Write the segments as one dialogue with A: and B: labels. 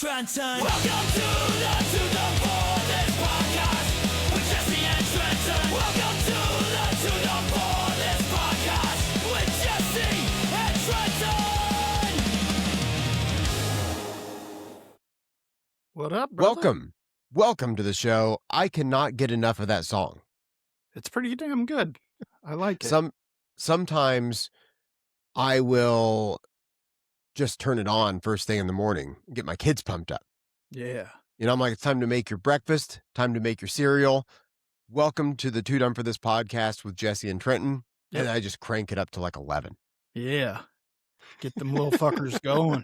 A: Trenton. Welcome to the boredest podcast with Jesse and Trenton. Welcome to the boredest podcast with Jesse and Trenton.
B: What up, brother?
C: Welcome to the show. I cannot get enough of that song.
B: It's pretty damn good. I like it.
C: Sometimes I will just turn it on first thing in the morning and get my kids pumped up.
B: Yeah.
C: You know, I'm like, it's time to make your breakfast, time to make your cereal. Welcome to the Too Dumb for This podcast with Jesse and Trenton.
B: Yep.
C: And I just crank it up to like 11.
B: Yeah. Get them little fuckers going.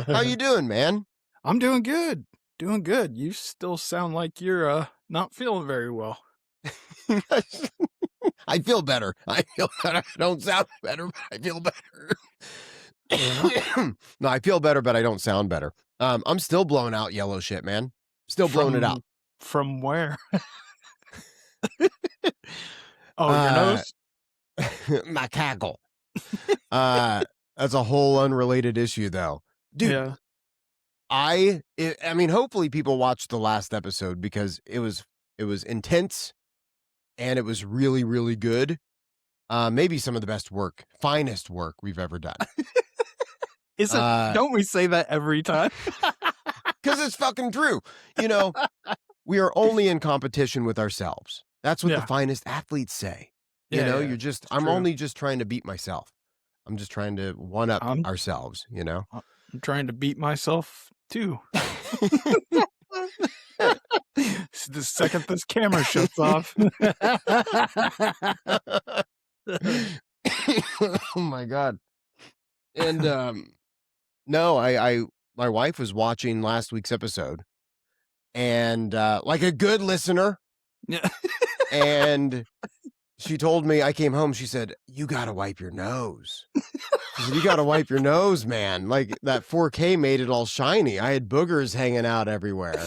C: How you doing, man?
B: I'm doing good. Doing good. You still sound like you're not feeling very well.
C: I feel better. I don't sound better, but I feel better. No, I feel better, but I don't sound better. I'm still blowing out yellow shit, man. Still blowing it out.
B: From where? Your nose?
C: My cackle. That's a whole unrelated issue, though. Dude,
B: Yeah.
C: I mean, hopefully people watched the last episode because it was intense and it was really, really good. Maybe some of the finest work we've ever done.
B: Don't we say that every time?
C: Because it's fucking true. You know, we are only in competition with ourselves. That's what the finest athletes say. You know, I'm only just trying to beat myself. I'm just trying to one up ourselves, you know?
B: I'm trying to beat myself too. The second this camera shuts off.
C: Oh my God. And no, my wife was watching last week's episode and like a good listener.
B: Yeah.
C: And she told me, I came home, she said, you gotta wipe your nose. She said, you gotta wipe your nose, man. Like that 4K made it all shiny. I had boogers hanging out everywhere.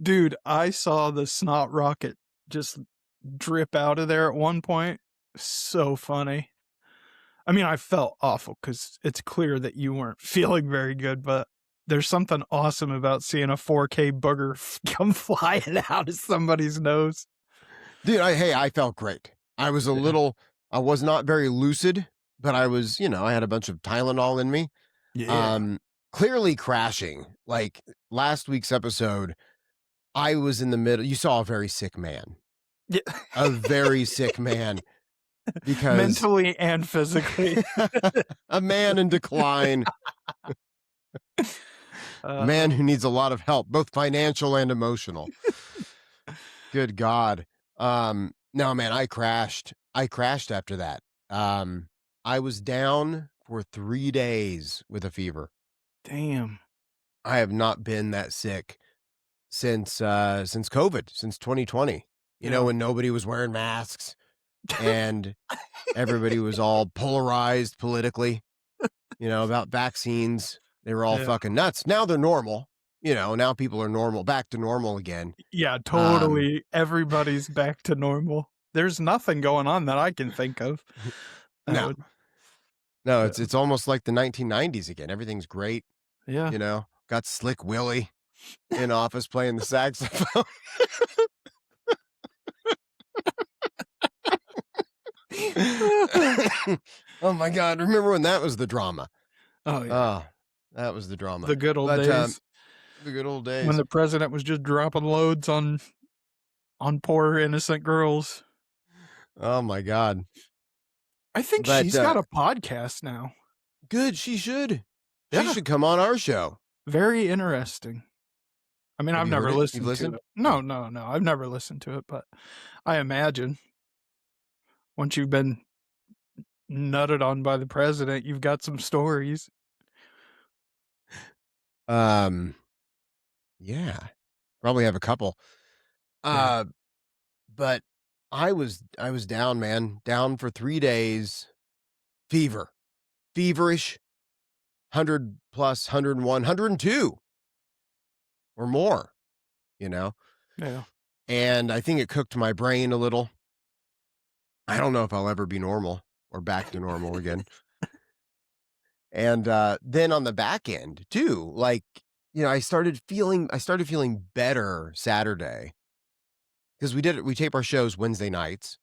B: Dude, I saw the snot rocket just drip out of there at one point. So funny. I mean, I felt awful because it's clear that you weren't feeling very good, but there's something awesome about seeing a 4K booger come flying out of somebody's nose.
C: Dude, I felt great. I was I was not very lucid, but I was, I had a bunch of Tylenol in me.
B: Yeah.
C: Clearly crashing. Like last week's episode, I was in the middle. You saw a very sick man.
B: Yeah.
C: A very sick man. Because
B: mentally and physically.
C: A man in decline. A man who needs a lot of help, both financial and emotional. Good God. No, man, I crashed after that. I was down for 3 days with a fever.
B: Damn.
C: I have not been that sick since COVID, since 2020. You know, when nobody was wearing masks and everybody was all polarized politically, about vaccines. They were all fucking nuts. Now they're normal. Now people are normal, back to normal again.
B: Yeah, totally. Everybody's back to normal. There's nothing going on that I can think of.
C: No, it's almost like the 1990s again. Everything's great.
B: Yeah.
C: Got Slick Willie in office playing the saxophone. Oh my God. Remember when that was the drama?
B: Oh, yeah.
C: That was the drama.
B: The good old days.
C: The good old days.
B: When the president was just dropping loads on poor innocent girls.
C: Oh my God.
B: I think she's got a podcast now.
C: Good. She should.
B: Yeah.
C: She should come on our show.
B: Very interesting. I mean, I've never listened to it. No. I've never listened to it, but I imagine once you've been nutted on by the president, you've got some stories.
C: Yeah, probably have a couple. But I was down, man, down for 3 days, feverish, 100 plus, 101, 102 or more,
B: Yeah.
C: and I think it cooked my brain a little. I don't know if I'll ever be normal or back to normal again. And then on the back end too, like, I started feeling better Saturday because we tape our shows Wednesday nights,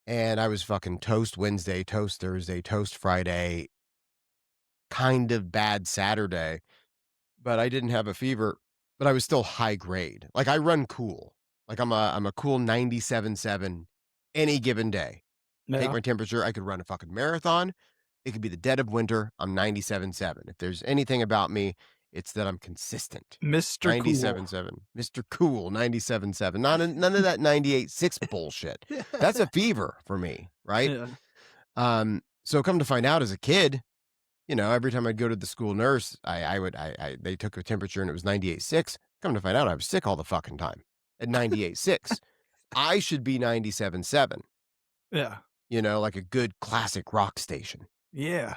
C: and I was fucking toast Wednesday, toast Thursday, toast Friday, kind of bad Saturday, but I didn't have a fever, but I was still high grade. Like I run cool. Like I'm a cool 97.7 any given day. Take
B: Yeah.
C: my temperature. I could run a fucking marathon. It could be the dead of winter. I'm 97.7. If there's anything about me, it's that I'm consistent.
B: Mr. Cool.
C: 97.7. Mr. Cool, 97.7. None of that 98.6 bullshit. That's a fever for me, right?
B: Yeah.
C: So come to find out as a kid, every time I'd go to the school nurse, they took a temperature and it was 98.6. Come to find out I was sick all the fucking time at 98.6. I should be 97.7.
B: Yeah.
C: Like a good classic rock station.
B: Yeah.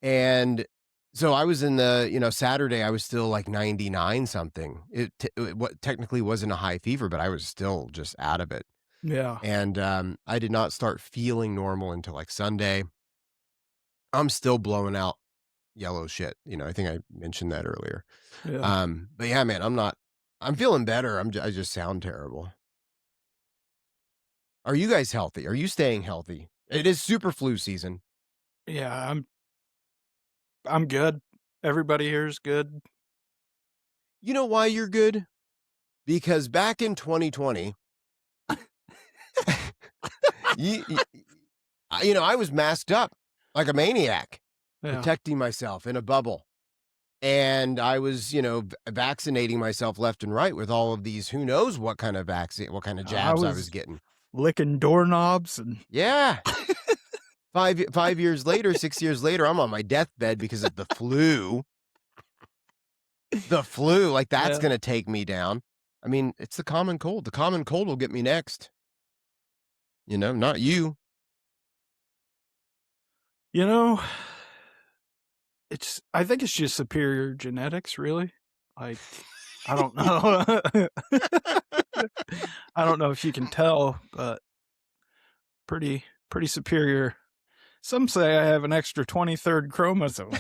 C: And so I was in the, Saturday, I was still like 99 something. It technically wasn't a high fever, but I was still just out of it.
B: Yeah.
C: And I did not start feeling normal until like Sunday. I'm still blowing out yellow shit. I think I mentioned that earlier.
B: Yeah.
C: But yeah, man, I'm feeling better. I just sound terrible. Are you guys healthy? Are you staying healthy? It is super flu season.
B: Yeah, I'm good. Everybody here is good.
C: You know why you're good? Because back in 2020, I was masked up like a maniac, protecting myself in a bubble. And I was, vaccinating myself left and right with all of these, who knows what kind of vaccine, what kind of jabs I was getting.
B: Licking doorknobs and
C: yeah. 5 years later, 6 years later, I'm on my deathbed because of the flu. The flu, like that's going to take me down. I mean, it's the common cold. The common cold will get me next. Not you.
B: I think it's just superior genetics, really. Like, I don't know. I don't know if you can tell, but pretty superior. Some say I have an extra 23rd chromosome.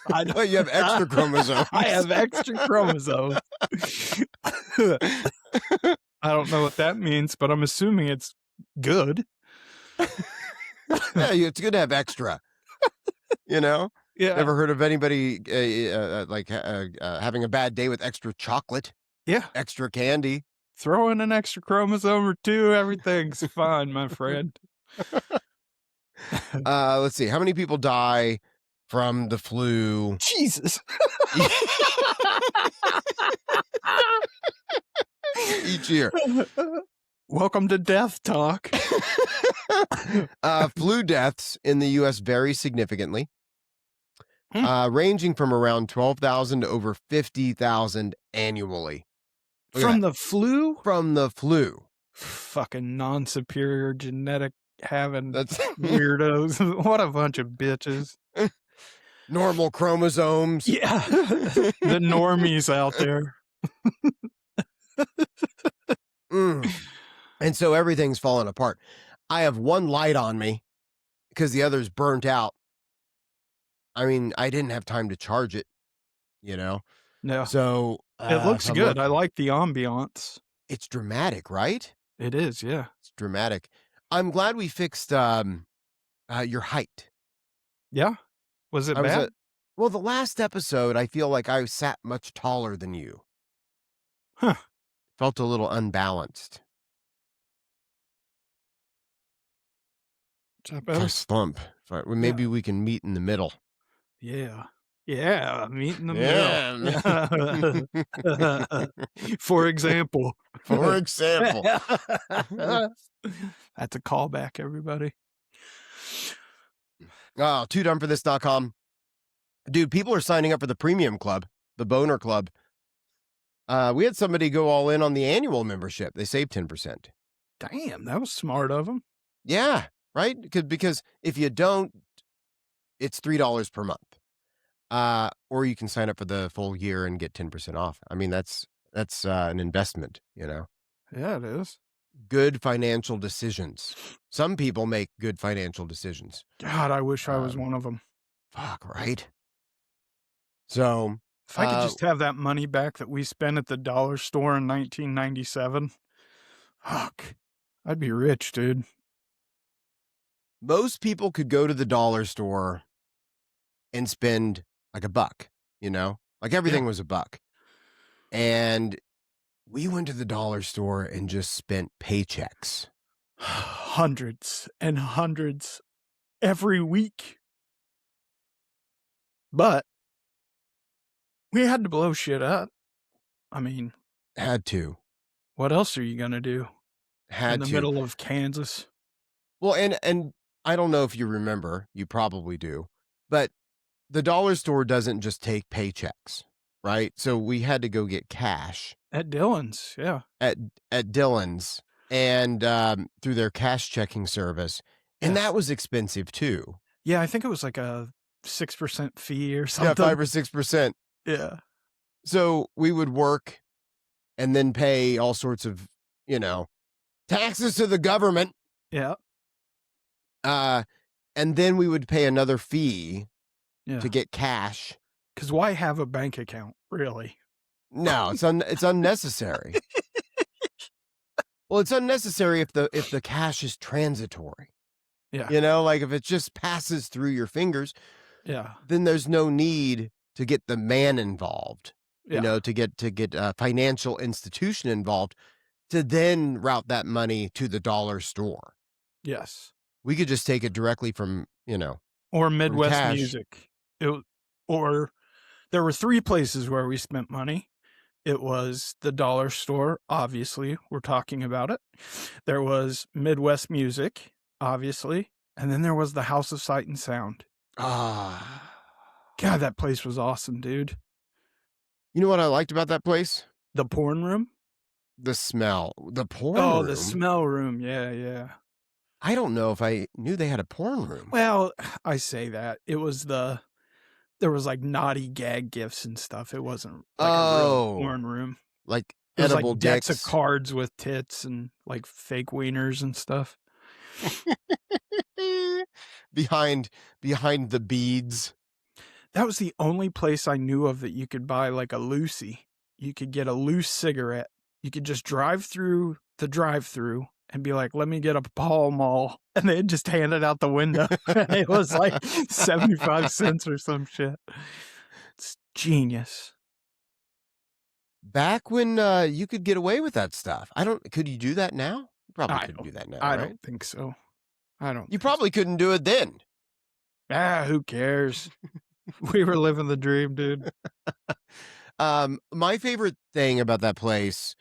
C: Well, you have extra chromosomes.
B: I have extra chromosomes. I don't know what that means, but I'm assuming it's good.
C: Yeah, it's good to have extra. Yeah. Never heard of anybody having a bad day with extra chocolate?
B: Yeah.
C: Extra candy.
B: Throw in an extra chromosome or two, everything's fine, my friend.
C: Let's see. How many people die from the flu?
B: Jesus.
C: Each year.
B: Welcome to Death Talk.
C: Flu deaths in the U.S. vary significantly, ranging from around 12,000 to over 50,000 annually.
B: From the flu?
C: From the flu.
B: Fucking non-superior genetic having weirdos. What a bunch of bitches.
C: Normal chromosomes.
B: Yeah. The normies out there.
C: And so everything's falling apart. I have one light on me because the other's burnt out. I mean, I didn't have time to charge it,
B: Yeah.
C: So
B: it looks good. I like the ambiance.
C: It's dramatic, right?
B: It is, yeah.
C: It's dramatic. I'm glad we fixed your height.
B: Yeah? Was it bad?
C: Well, the last episode, I feel like I sat much taller than you.
B: Huh.
C: Felt a little unbalanced.
B: Is that better?
C: A slump. Maybe we can meet in the middle.
B: Yeah. Yeah, meet in the middle. For example.
C: For example.
B: That's a callback, everybody.
C: Oh, toodumforthis.com. Dude, people are signing up for the premium club, the boner club. We had somebody go all in on the annual membership. They saved 10%.
B: Damn, that was smart of them.
C: Yeah, right? Because if you don't, it's $3 per month. Or you can sign up for the full year and get 10% off. I mean, that's an investment,
B: Yeah, it is.
C: Good financial decisions. Some people make good financial decisions.
B: God, I wish I was one of them.
C: Fuck, right? So,
B: If I could just have that money back that we spent at the dollar store in 1997, fuck, I'd be rich, dude.
C: most people could go to the dollar store and spend like $1, you know? Like everything was $1. And we went to the dollar store and just spent paychecks.
B: Hundreds and hundreds every week. But we had to blow shit up. I mean,
C: Had to.
B: what else are you going to do
C: Had
B: in the
C: to.
B: middle of Kansas?
C: Well, and I don't know if you remember, you probably do, but the dollar store doesn't just take paychecks, right? So we had to go get cash
B: At Dillon's, yeah.
C: at Dillon's and through their cash checking service. And
B: Yeah.
C: that was expensive too.
B: Yeah, I think it was like a 6% fee or
C: Yeah,
B: something.
C: 5 or 6%.
B: Yeah.
C: So we would work and then pay all sorts of, taxes to the government.
B: Yeah.
C: And then we would pay another fee
B: Yeah.
C: to get cash.
B: Because why have a bank account, really?
C: No, it's unnecessary. Well, it's unnecessary if the cash is transitory.
B: Yeah.
C: Like if it just passes through your fingers,
B: Yeah.
C: then there's no need to get the man involved.
B: Yeah.
C: To get a financial institution involved to then route that money to the dollar store.
B: Yes.
C: We could just take it directly from,
B: Or Midwest
C: cash.
B: Music. Or there were 3 places where we spent money. It was the dollar store, obviously, we're talking about it. There was Midwest Music, obviously. And then there was the House of Sight and Sound.
C: Ah.
B: God, that place was awesome, dude.
C: You know what I liked about that place?
B: The porn room?
C: The smell. The porn
B: Oh,
C: room.
B: the smell room. Yeah, yeah.
C: I don't know if I knew they had a porn room.
B: Well, I say that. It was there was like naughty gag gifts and stuff. It wasn't like a real porn room.
C: Like
B: It was
C: edible
B: like decks
C: dicks.
B: of cards with tits and like fake wieners and stuff.
C: behind the beads.
B: That was the only place I knew of that you could buy like a Lucy. You could get a loose cigarette. You could just drive through the drive-through and be like, let me get a Pall Mall. And they'd just hand it out the window. It was like 75 cents or some shit. It's genius.
C: Back when you could get away with that stuff. Could you do that now? You probably couldn't do that now,
B: I
C: right?
B: don't think so. I don't.
C: You probably couldn't do it then.
B: Who cares? We were living the dream, dude.
C: My favorite thing about that place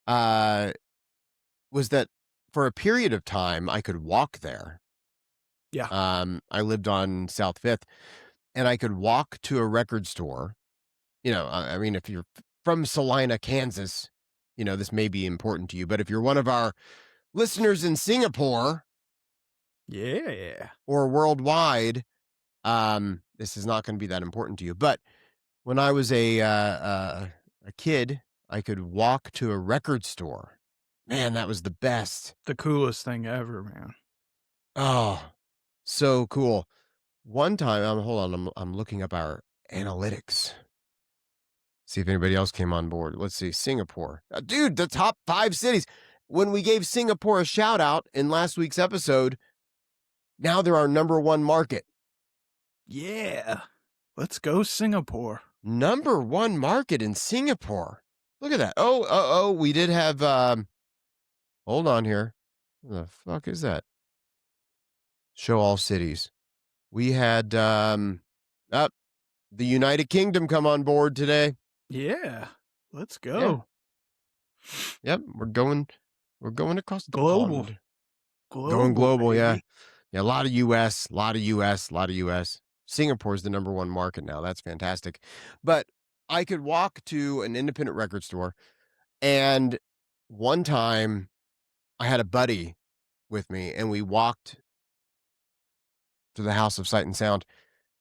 C: was that for a period of time I could walk there.
B: Yeah.
C: I lived on South 5th and I could walk to a record store. I mean, if you're from Salina, Kansas, this may be important to you, but if you're one of our listeners in Singapore,
B: Yeah.
C: or worldwide, this is not going to be that important to you. But when I was a kid, I could walk to a record store. Man, that was the best.
B: The coolest thing ever, man.
C: Oh, so cool. One time, hold on, I'm looking up our analytics. See if anybody else came on board. Let's see, Singapore. Dude, the top 5 cities. When we gave Singapore a shout out in last week's episode, now they're our #1 market.
B: Yeah. Let's go Singapore.
C: #1 market in Singapore. Look at that. Oh, we did have, hold on here. What the fuck is that? Show all cities. We had, the United Kingdom come on board today.
B: Yeah. Let's go.
C: Yep. We're going across the
B: Global.
C: pond. Going global,
B: baby.
C: yeah. Yeah, a lot of US. Singapore's the #1 market now. That's fantastic. But I could walk to an independent record store, and one time I had a buddy with me, and we walked to the House of Sight and Sound,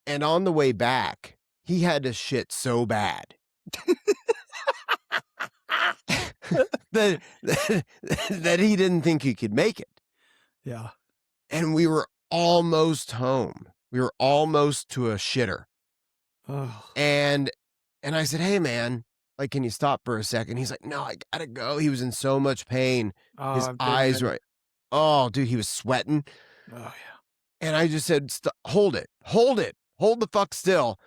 C: and on the way back, he had to shit so bad that he didn't think he could make it.
B: Yeah.
C: And we were almost home. We were almost to a shitter.
B: Oh,
C: And I said, "Hey, man, like, can you stop for a second?" He's like, "No, I gotta go." He was in so much pain. His
B: I've been
C: eyes
B: there.
C: were, oh, dude, he was sweating.
B: Oh yeah.
C: And I just said, hold it, hold it, hold the fuck still."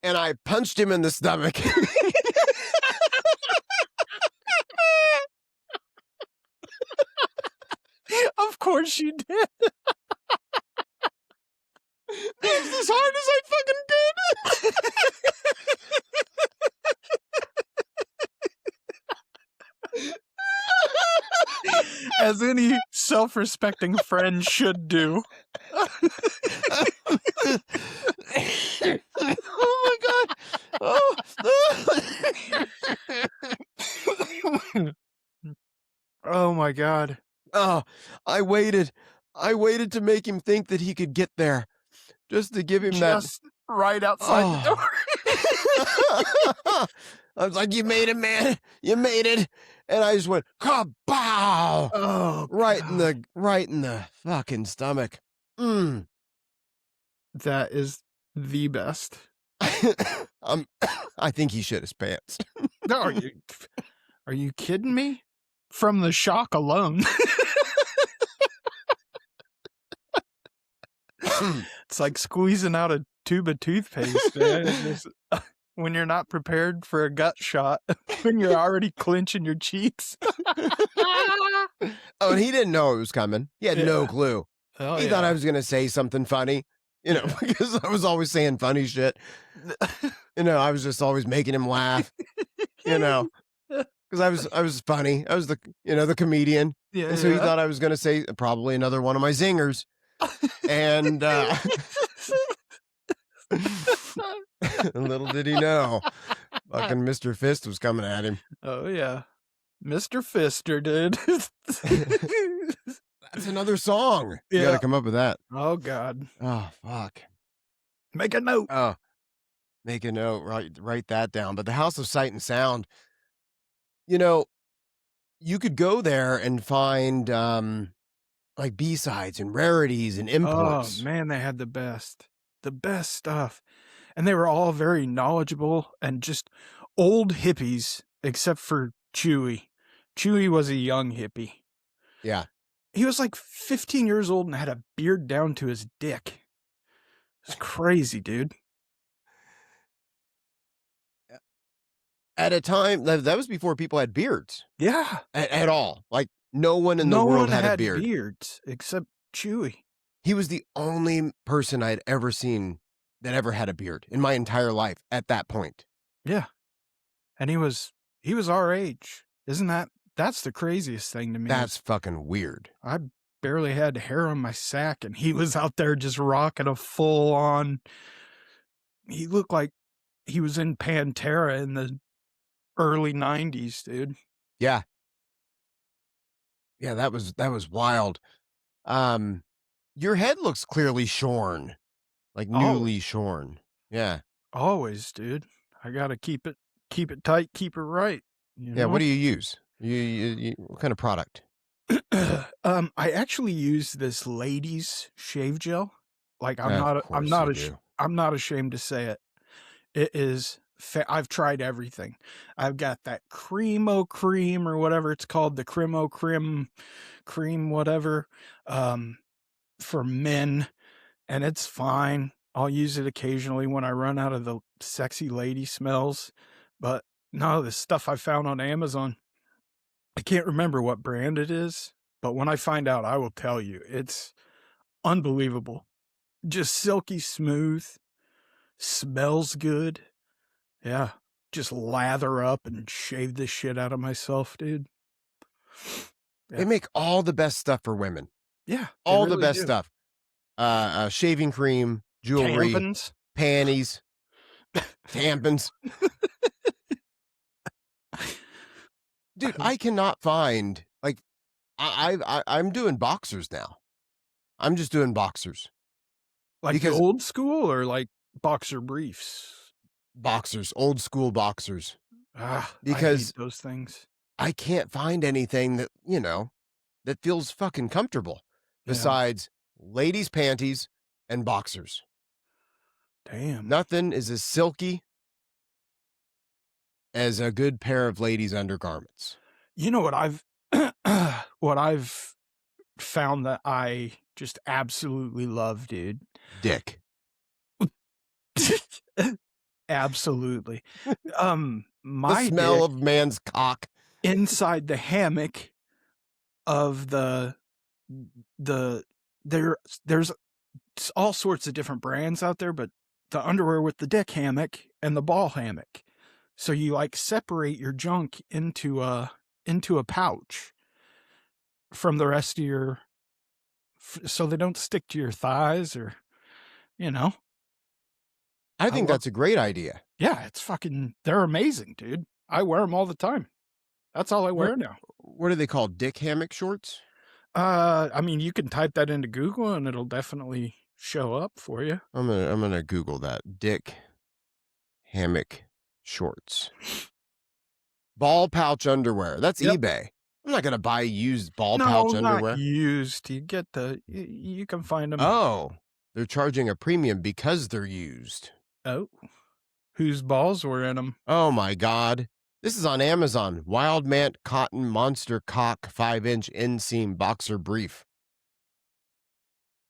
C: And I punched him in the stomach.
B: Of course you did.
C: It's as hard as I fucking could.
B: As any self-respecting friend should do.
C: Oh my god. Oh.
B: Oh my god.
C: Oh, I waited to make him think that he could get there, just to give him
B: Just right outside the door.
C: I was like, "You made it, man. You made it." And I just went, kabow!
B: Oh,
C: Right
B: God.
C: in the fucking stomach.
B: That is the best.
C: I think he shit his pants.
B: No, are you kidding me? From the shock alone. It's like squeezing out a tube of toothpaste, man. It's just, when you're not prepared for a gut shot, when you're already clenching your cheeks.
C: Oh, and he didn't know it was coming. He had no
B: Yeah.
C: clue.
B: Oh,
C: He thought I was going to say something funny, because I was always saying funny shit. I was just always making him laugh, because I was funny. I was the comedian.
B: Yeah,
C: And so he thought I was going to say probably another one of my zingers. And little did he know, fucking Mr. Fist was coming at him.
B: Oh, yeah. Mr. Fister, dude.
C: That's another song. You got
B: Yeah.
C: to come up with that.
B: Oh, God.
C: Oh, fuck.
B: Make a note.
C: Oh, make a note. Write that down. But the House of Sight and Sound, you could go there and find like B-sides and rarities and imports.
B: Oh, man, they had the best stuff. And they were all very knowledgeable and just old hippies, except for Chewy. Chewy was a young hippie.
C: Yeah.
B: He was like 15 years old and had a beard down to his dick. It's crazy, dude.
C: At a time, that was before people had beards.
B: Yeah.
C: At all. Like, no one in the world had a beard.
B: Beards except Chewy.
C: He was the only person I'd ever seen that ever had a beard in my entire life at that point.
B: Yeah. And he was our age. That's the craziest thing to me.
C: That's fucking weird.
B: I barely had hair on my sack and he was out there just rocking a full on. He looked like he was in Pantera in the early 90s, dude.
C: Yeah. Yeah, that was wild. Your head looks clearly shorn. Like newly shorn. Yeah.
B: Always, dude. I gotta keep it tight, keep it right.
C: Yeah, what do you use? You what kind of product?
B: I actually use this ladies shave gel. Like I'm not ashamed to say it. It is I've tried everything. I've got that Cremo cream or whatever it's called, the Cremo cream whatever, for men, and it's fine. I'll use it occasionally when I run out of the sexy lady smells. But no, the stuff I found on Amazon, I can't remember what brand it is, but when I find out, I will tell you. It's unbelievable. Just silky smooth, smells good. Yeah, just lather up and shave the shit out of myself, dude. Yeah.
C: They make all the best stuff for women.
B: Yeah,
C: All
B: really
C: the best
B: do.
C: stuff. Shaving cream, jewelry,
B: Tampons.
C: panties, tampons. Dude, I cannot find, like, I'm doing boxers now. I'm just doing boxers.
B: Like
C: Because-
B: the old school or like boxer briefs?
C: Boxers, old school boxers.
B: Ah,
C: Because-
B: I hate those things.
C: I can't find anything that, that feels fucking comfortable
B: Yeah.
C: besides ladies' panties and boxers.
B: Damn.
C: Nothing is as silky as a good pair of ladies' undergarments.
B: You know what what I've found that I just absolutely love, dude?
C: Dick.
B: Absolutely.
C: The
B: My
C: smell
B: dick
C: of man's cock.
B: inside the hammock of there's all sorts of different brands out there, but the underwear with the dick hammock and the ball hammock. So you like separate your junk into a pouch from the rest of your so they don't stick to your thighs or, you know.
C: I think that's a great idea.
B: Yeah, it's fucking, they're amazing, dude. I wear them all the time. That's all I wear now.
C: What are they called? Dick hammock shorts?
B: I mean, you can type that into Google and it'll definitely show up for you.
C: I'm gonna Google that. Dick hammock shorts. Ball pouch underwear. That's
B: Yep.
C: eBay. I'm not gonna buy used ball pouch underwear.
B: Not used. You get you can find them.
C: Oh, they're charging a premium because they're used.
B: Oh, whose balls were in them?
C: Oh my God. This is on Amazon. Wild Mant Cotton Monster Cock 5-inch inseam boxer brief.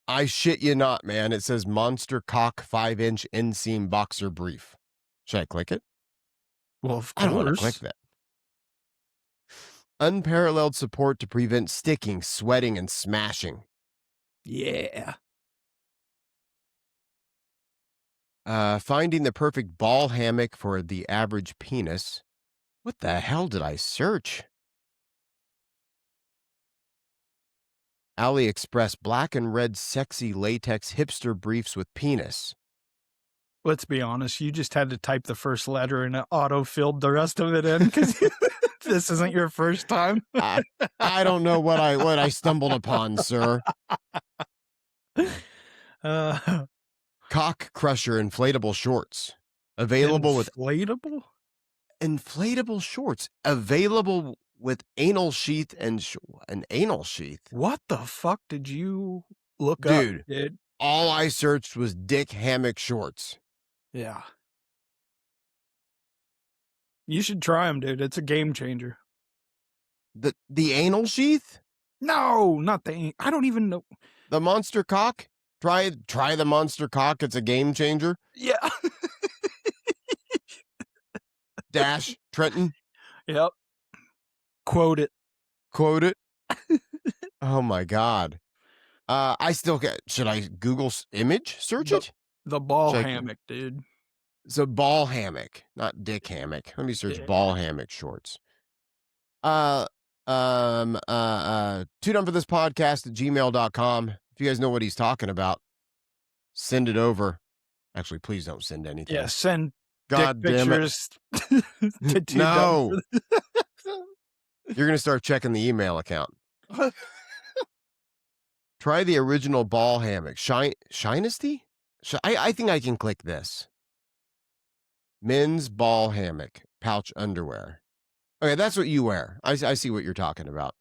C: I shit you not, man. It says Monster Cock 5-inch inseam boxer brief. Should I click it?
B: Well, of
C: I don't want to
B: course.
C: click that. Unparalleled support to prevent sticking, sweating, and smashing.
B: Yeah.
C: Finding the perfect ball hammock for the average penis. What the hell did I search? AliExpress black and red sexy latex hipster briefs with penis.
B: Let's be honest. You just had to type the first letter and it auto-filled the rest of it in because this isn't your first time.
C: I don't know what I stumbled upon, sir. Cock crusher inflatable shorts. Available with inflatable shorts. Available with anal sheath and an anal sheath.
B: What the fuck did you look
C: up,
B: dude?
C: All I searched was dick hammock shorts.
B: Yeah. You should try them, dude. It's a game changer.
C: The anal sheath?
B: No, not the. I don't even know.
C: The monster cock? Try the monster cock. It's a game changer.
B: Yeah.
C: Dash Trenton.
B: Yep. Quote it.
C: Oh my God. I still get. Should I Google image search it?
B: The ball hammock, dude.
C: It's a ball hammock, not dick hammock. Let me search ball hammock shorts. Tune in for this podcast at gmail.com. If you guys know what he's talking about, send it over. Actually, please don't send anything.
B: Yeah, send
C: God
B: dick
C: damn
B: pictures
C: it.
B: to
C: No. You're going to start checking the email account. Try the original ball hammock. Shinesty? I think I can click this. Men's ball hammock, pouch underwear. Okay, that's what you wear. I see what you're talking about.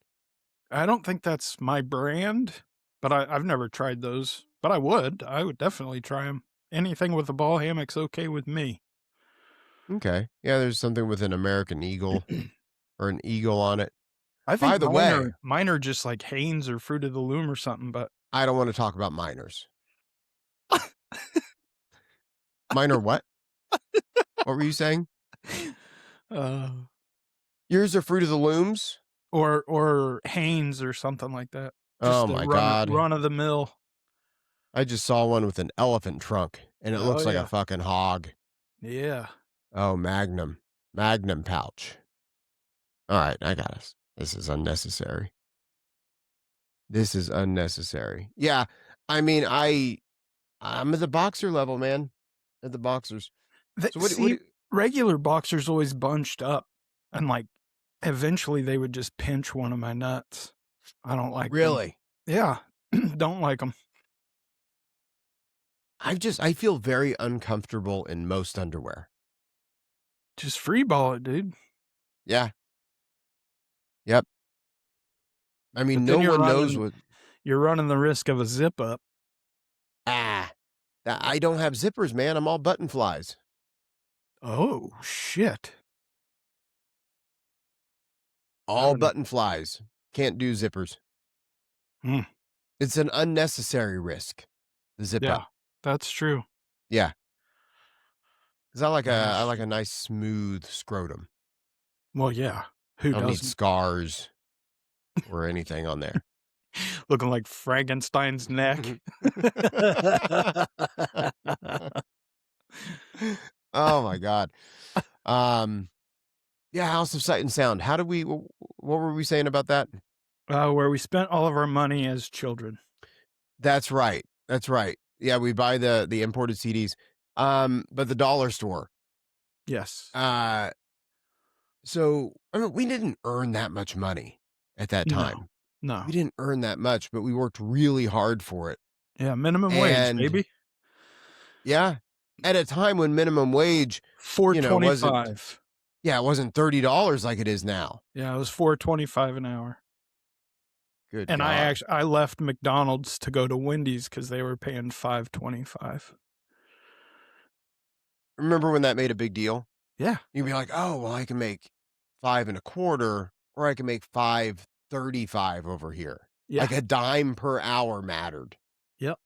B: I don't think that's my brand, but I've never tried those. But I would definitely try them. Anything with a ball hammock's okay with me.
C: Okay. Yeah, there's something with an American eagle or an eagle on it.
B: I think
C: By the way,
B: mine are just like Hanes or Fruit of the Loom or something, but
C: I don't want to talk about minors. Mine are what? What were you saying? Yours are Fruit of the Looms?
B: Or Hanes or something like that. Just
C: my God.
B: Run of the mill.
C: I just saw one with an elephant trunk, and it looks like a fucking hog.
B: Yeah.
C: Oh, Magnum pouch. All right, I got it. This is unnecessary. Yeah, I mean, I'm at the boxer level, man. At the boxers. So
B: regular boxers always bunched up, and like eventually they would just pinch one of my nuts. I don't like
C: really.
B: Them. Yeah, don't like them.
C: I feel very uncomfortable in most underwear.
B: Just free ball it, dude.
C: Yeah. Yep. I mean, no one knows what
B: you're running the risk of a zip up.
C: I don't have zippers, man. I'm all button flies.
B: Oh, shit.
C: All
B: don't-
C: button flies. Can't do zippers.
B: Hmm.
C: It's an unnecessary risk. The zip
B: Yeah,
C: up.
B: that's true.
C: Yeah. Because I like
B: Gosh.
C: a nice smooth scrotum.
B: Well, yeah.
C: I
B: Who
C: don't need
B: doesn't?
C: scars or anything on there.
B: Looking like Frankenstein's neck.
C: Oh my God. Yeah, House of Sight and Sound. What were we saying about that?
B: Where we spent all of our money as children.
C: That's right. That's right. Yeah, we buy the imported CDs. But the dollar store.
B: Yes.
C: So I mean, we didn't earn that much money at that time.
B: No.
C: We didn't earn that much, but we worked really hard for it.
B: Yeah, minimum wage,
C: And
B: baby.
C: yeah, at a time when minimum wage,
B: $4.25.
C: it wasn't $30 like it is now.
B: Yeah, it was $4.25 an hour.
C: Good
B: And
C: God.
B: I left McDonald's to go to Wendy's because they were paying $5.25.
C: Remember when that made a big deal?
B: Yeah.
C: You'd be like, oh, well, I can make $5.25, or I can make $5.35 over here.
B: Yeah.
C: Like a dime per hour mattered.
B: Yep.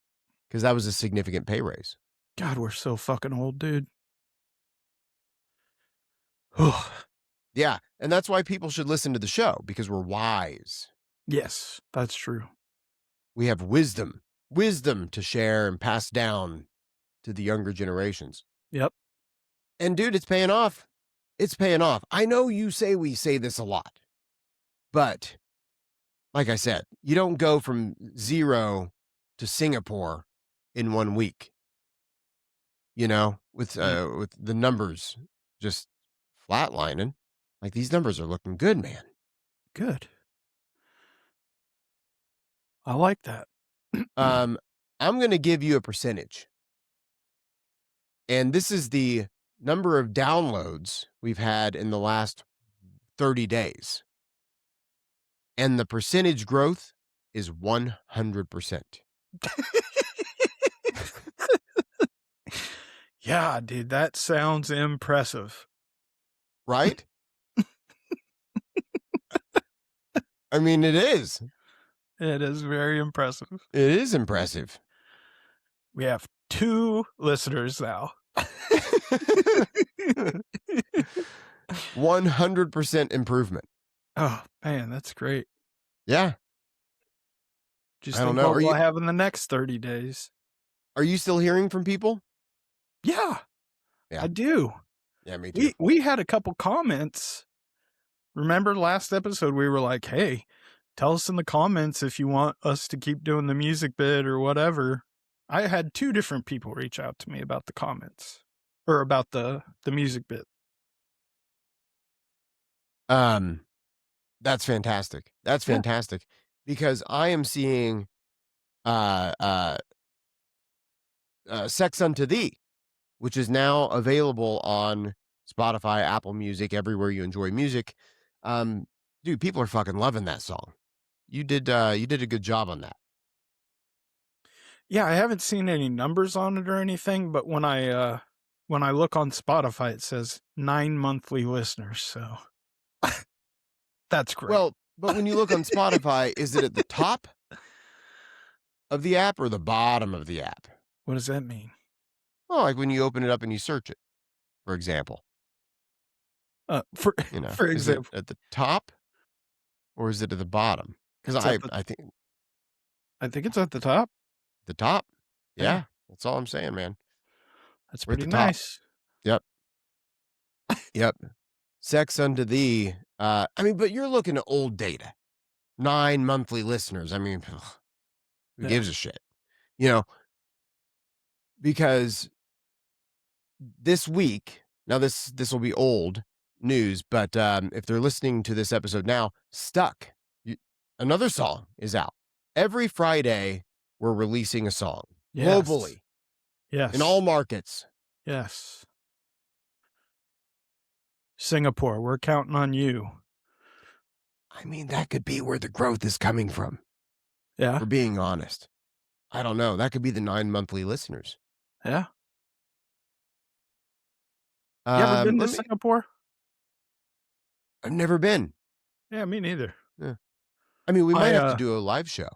C: Because that was a significant pay raise.
B: God, we're so fucking old, dude.
C: Yeah. And that's why people should listen to the show, because we're wise.
B: Yes, that's true.
C: We have wisdom to share and pass down to the younger generations.
B: Yep.
C: And dude, it's paying off. It's paying off. I know we say this a lot, but like I said, you don't go from 0 to Singapore in 1 week, with the numbers just flatlining. Like, these numbers are looking good, man.
B: Good. I like that.
C: I'm going to give you a percentage. And this is the number of downloads we've had in the last 30 days. And the percentage growth is 100%.
B: Yeah, dude, that sounds impressive.
C: Right? I mean, it is.
B: It is very impressive.
C: It is impressive.
B: We have 2 listeners now.
C: 100% improvement.
B: Oh, man, that's great.
C: Yeah.
B: Just
C: I don't
B: think
C: know.
B: what we'll have in the next 30 days.
C: Are you still hearing from people?
B: Yeah. I do.
C: Yeah, me too.
B: We had a couple comments. Remember last episode we were like, hey, tell us in the comments if you want us to keep doing the music bit or whatever. I had 2 different people reach out to me about the comments or about the music bit.
C: That's fantastic. That's fantastic. Because I am seeing Sex Unto Thee, which is now available on Spotify, Apple Music, everywhere you enjoy music. Dude, people are fucking loving that song. You did a good job on that.
B: Yeah, I haven't seen any numbers on it or anything, but when I look on Spotify, it says 9 monthly listeners. So that's great.
C: Well, but when you look on Spotify, is it at the top of the app or the bottom of the app?
B: What does that mean?
C: Well, like when you open it up and you search it, for example.
B: For
C: Is
B: example,
C: it at the top or is it at the bottom? Because I think
B: I think it's at the top.
C: the top.
B: Yeah.
C: Yeah, that's all I'm saying, man.
B: That's
C: We're at
B: pretty
C: the top.
B: nice.
C: Yep. Sex Unto Thee. But you're looking at old data. 9 monthly listeners. I mean, who gives a shit? Because this week, now this will be old news, but if they're listening to this episode now, Stuck, another song is out. Every Friday, we're releasing a song globally.
B: Yes.
C: In all markets.
B: Yes. Singapore, we're counting on you.
C: I mean, that could be where the growth is coming from.
B: Yeah.
C: For being honest. I don't know. That could be the 9 monthly listeners.
B: Yeah. You ever been to
C: let me-
B: Singapore?
C: I've never been.
B: Yeah, me neither.
C: Yeah. I mean, we
B: My,
C: might have to do a live show.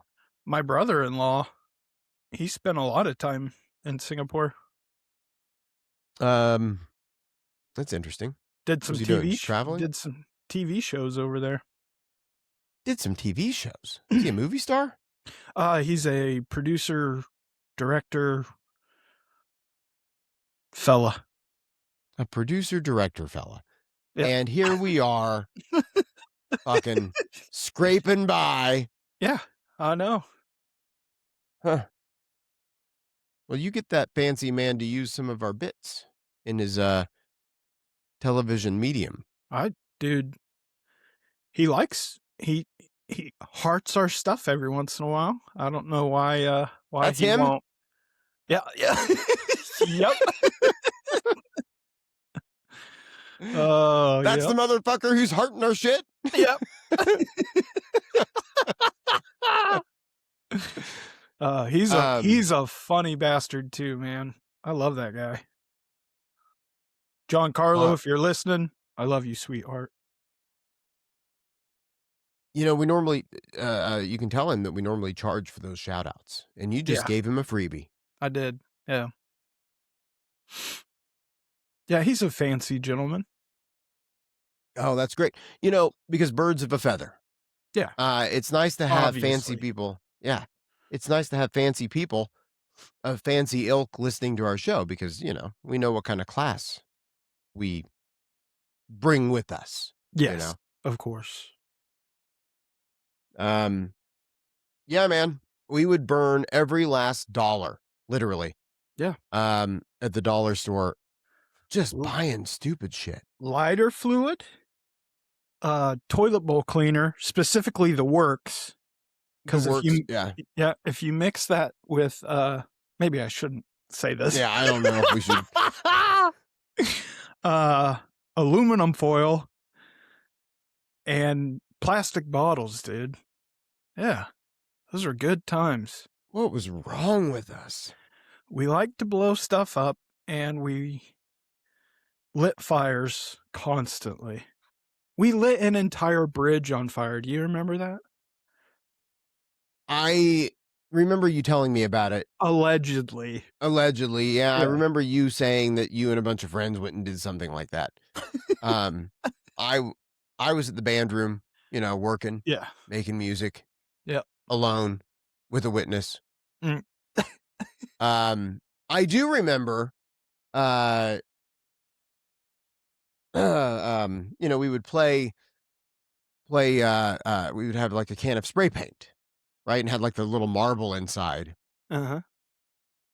B: My brother-in-law, he spent a lot of time in Singapore.
C: That's interesting.
B: Did
C: What
B: some
C: was he doing?
B: TV
C: Just traveling?
B: did some TV shows over there.
C: Did some TV shows. Is he a movie star?
B: He's a producer, director fella.
C: A producer director fella.
B: Yeah.
C: And here we are fucking scraping by.
B: Yeah, I know.
C: Huh. Well, you get that fancy man to use some of our bits in his television medium.
B: Dude, he hearts our stuff every once in a while. I don't know why
C: That's
B: he
C: him?
B: won't. Yeah. Yep. Oh,
C: That's the motherfucker who's hearting our shit?
B: Yep. He's a funny bastard too, man. I love that guy. John Carlo, if you're listening, I love you, sweetheart.
C: You know, we normally, you can tell him that we normally charge for those shout outs, and you just gave him a freebie.
B: I did. Yeah. Yeah, he's a fancy gentleman.
C: Oh, that's great. You know, because birds of a feather.
B: Yeah.
C: It's nice to have fancy
B: Obviously.
C: people. Yeah. It's nice to have fancy people of fancy ilk listening to our show because, you know, we know what kind of class we bring with us.
B: Yes,
C: You know?
B: of course.
C: Yeah, man, we would burn every last dollar, literally.
B: Yeah.
C: At the dollar store, just
B: Ooh.
C: buying stupid shit.
B: Lighter fluid, toilet bowl cleaner, specifically the Works. Because if you mix that with maybe I shouldn't say this.
C: Yeah, I don't know if we should.
B: Aluminum foil and plastic bottles, dude. Yeah, those are good times.
C: What was wrong with us?
B: We like to blow stuff up, and we lit fires constantly. We lit an entire bridge on fire. Do you remember that?
C: I remember you telling me about it.
B: Allegedly,
C: yeah. I remember you saying that you and a bunch of friends went and did something like that. I was at the band room, you know, working, making music, alone with a witness.
B: Mm.
C: I do remember, you know, we would play, we would have like a can of spray paint, right? And had like the little marble inside.
B: Uh-huh.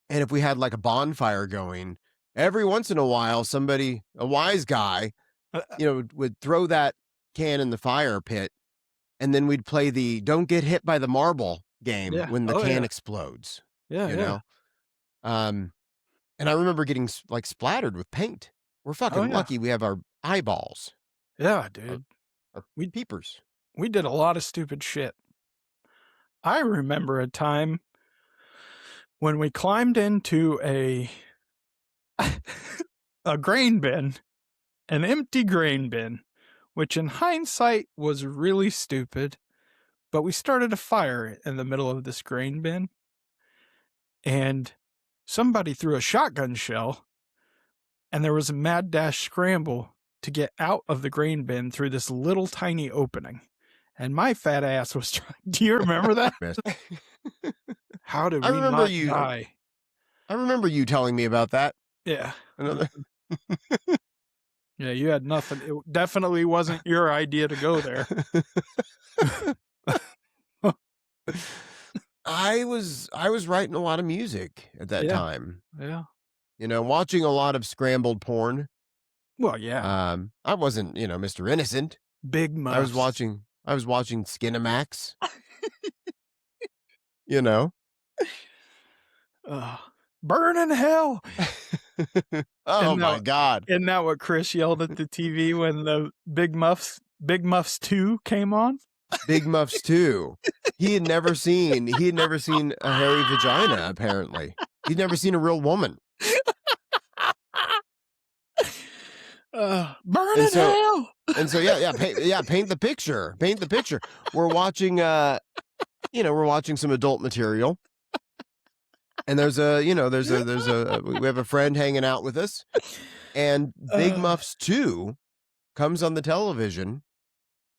C: And if we had like a bonfire going, every once in a while, somebody, a wise guy, you know, would throw that can in the fire pit, and then we'd play the "Don't Get Hit by the Marble" game when the can explodes. You know, and I remember getting like splattered with paint. We're fucking lucky we have our eyeballs.
B: Yeah, dude.
C: Our peepers.
B: We did a lot of stupid shit. I remember a time when we climbed into a grain bin, an empty grain bin, which in hindsight was really stupid, but we started a fire in the middle of this grain bin, and somebody threw a shotgun shell, and there was a mad dash scramble to get out of the grain bin through this little tiny opening. And my fat ass was trying. Do you remember that? How did we not die?
C: I remember you telling me about that.
B: Yeah.
C: Another.
B: Yeah, you had nothing. It definitely wasn't your idea to go there.
C: I was writing a lot of music at that time.
B: Yeah.
C: You know, watching a lot of scrambled porn.
B: Well, yeah.
C: I wasn't, you know, Mr. Innocent.
B: Big Muffs.
C: I was watching Skinamax. You know.
B: Burn in hell.
C: Oh my God.
B: Isn't that what Chris yelled at the TV when the Big Muffs 2 came on?
C: Big Muffs 2. He had never seen a hairy vagina, apparently. He'd never seen a real woman.
B: Burn
C: And
B: in
C: so-
B: hell.
C: And so, paint the picture. Paint the picture. We're watching, we're watching some adult material. And there's a, we have a friend hanging out with us. And Big Muffs 2 comes on the television.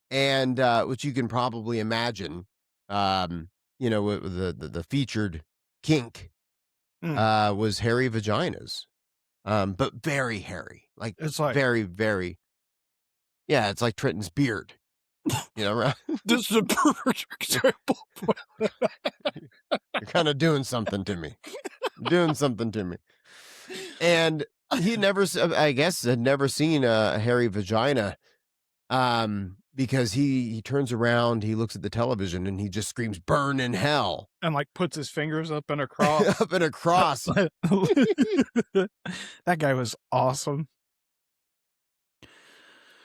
C: And, which you can probably imagine, the featured kink, was hairy vaginas. But very hairy. Like,
B: It's like,
C: very, very. Yeah, it's like Trenton's beard. Right?
B: this is a perfect example.
C: You're kind of doing something to me. And he never, I guess, had never seen a hairy vagina, because he turns around, he looks at the television, and he just screams, "Burn in hell!"
B: And like puts his fingers up in a cross.
C: Up in a cross.
B: That guy was awesome.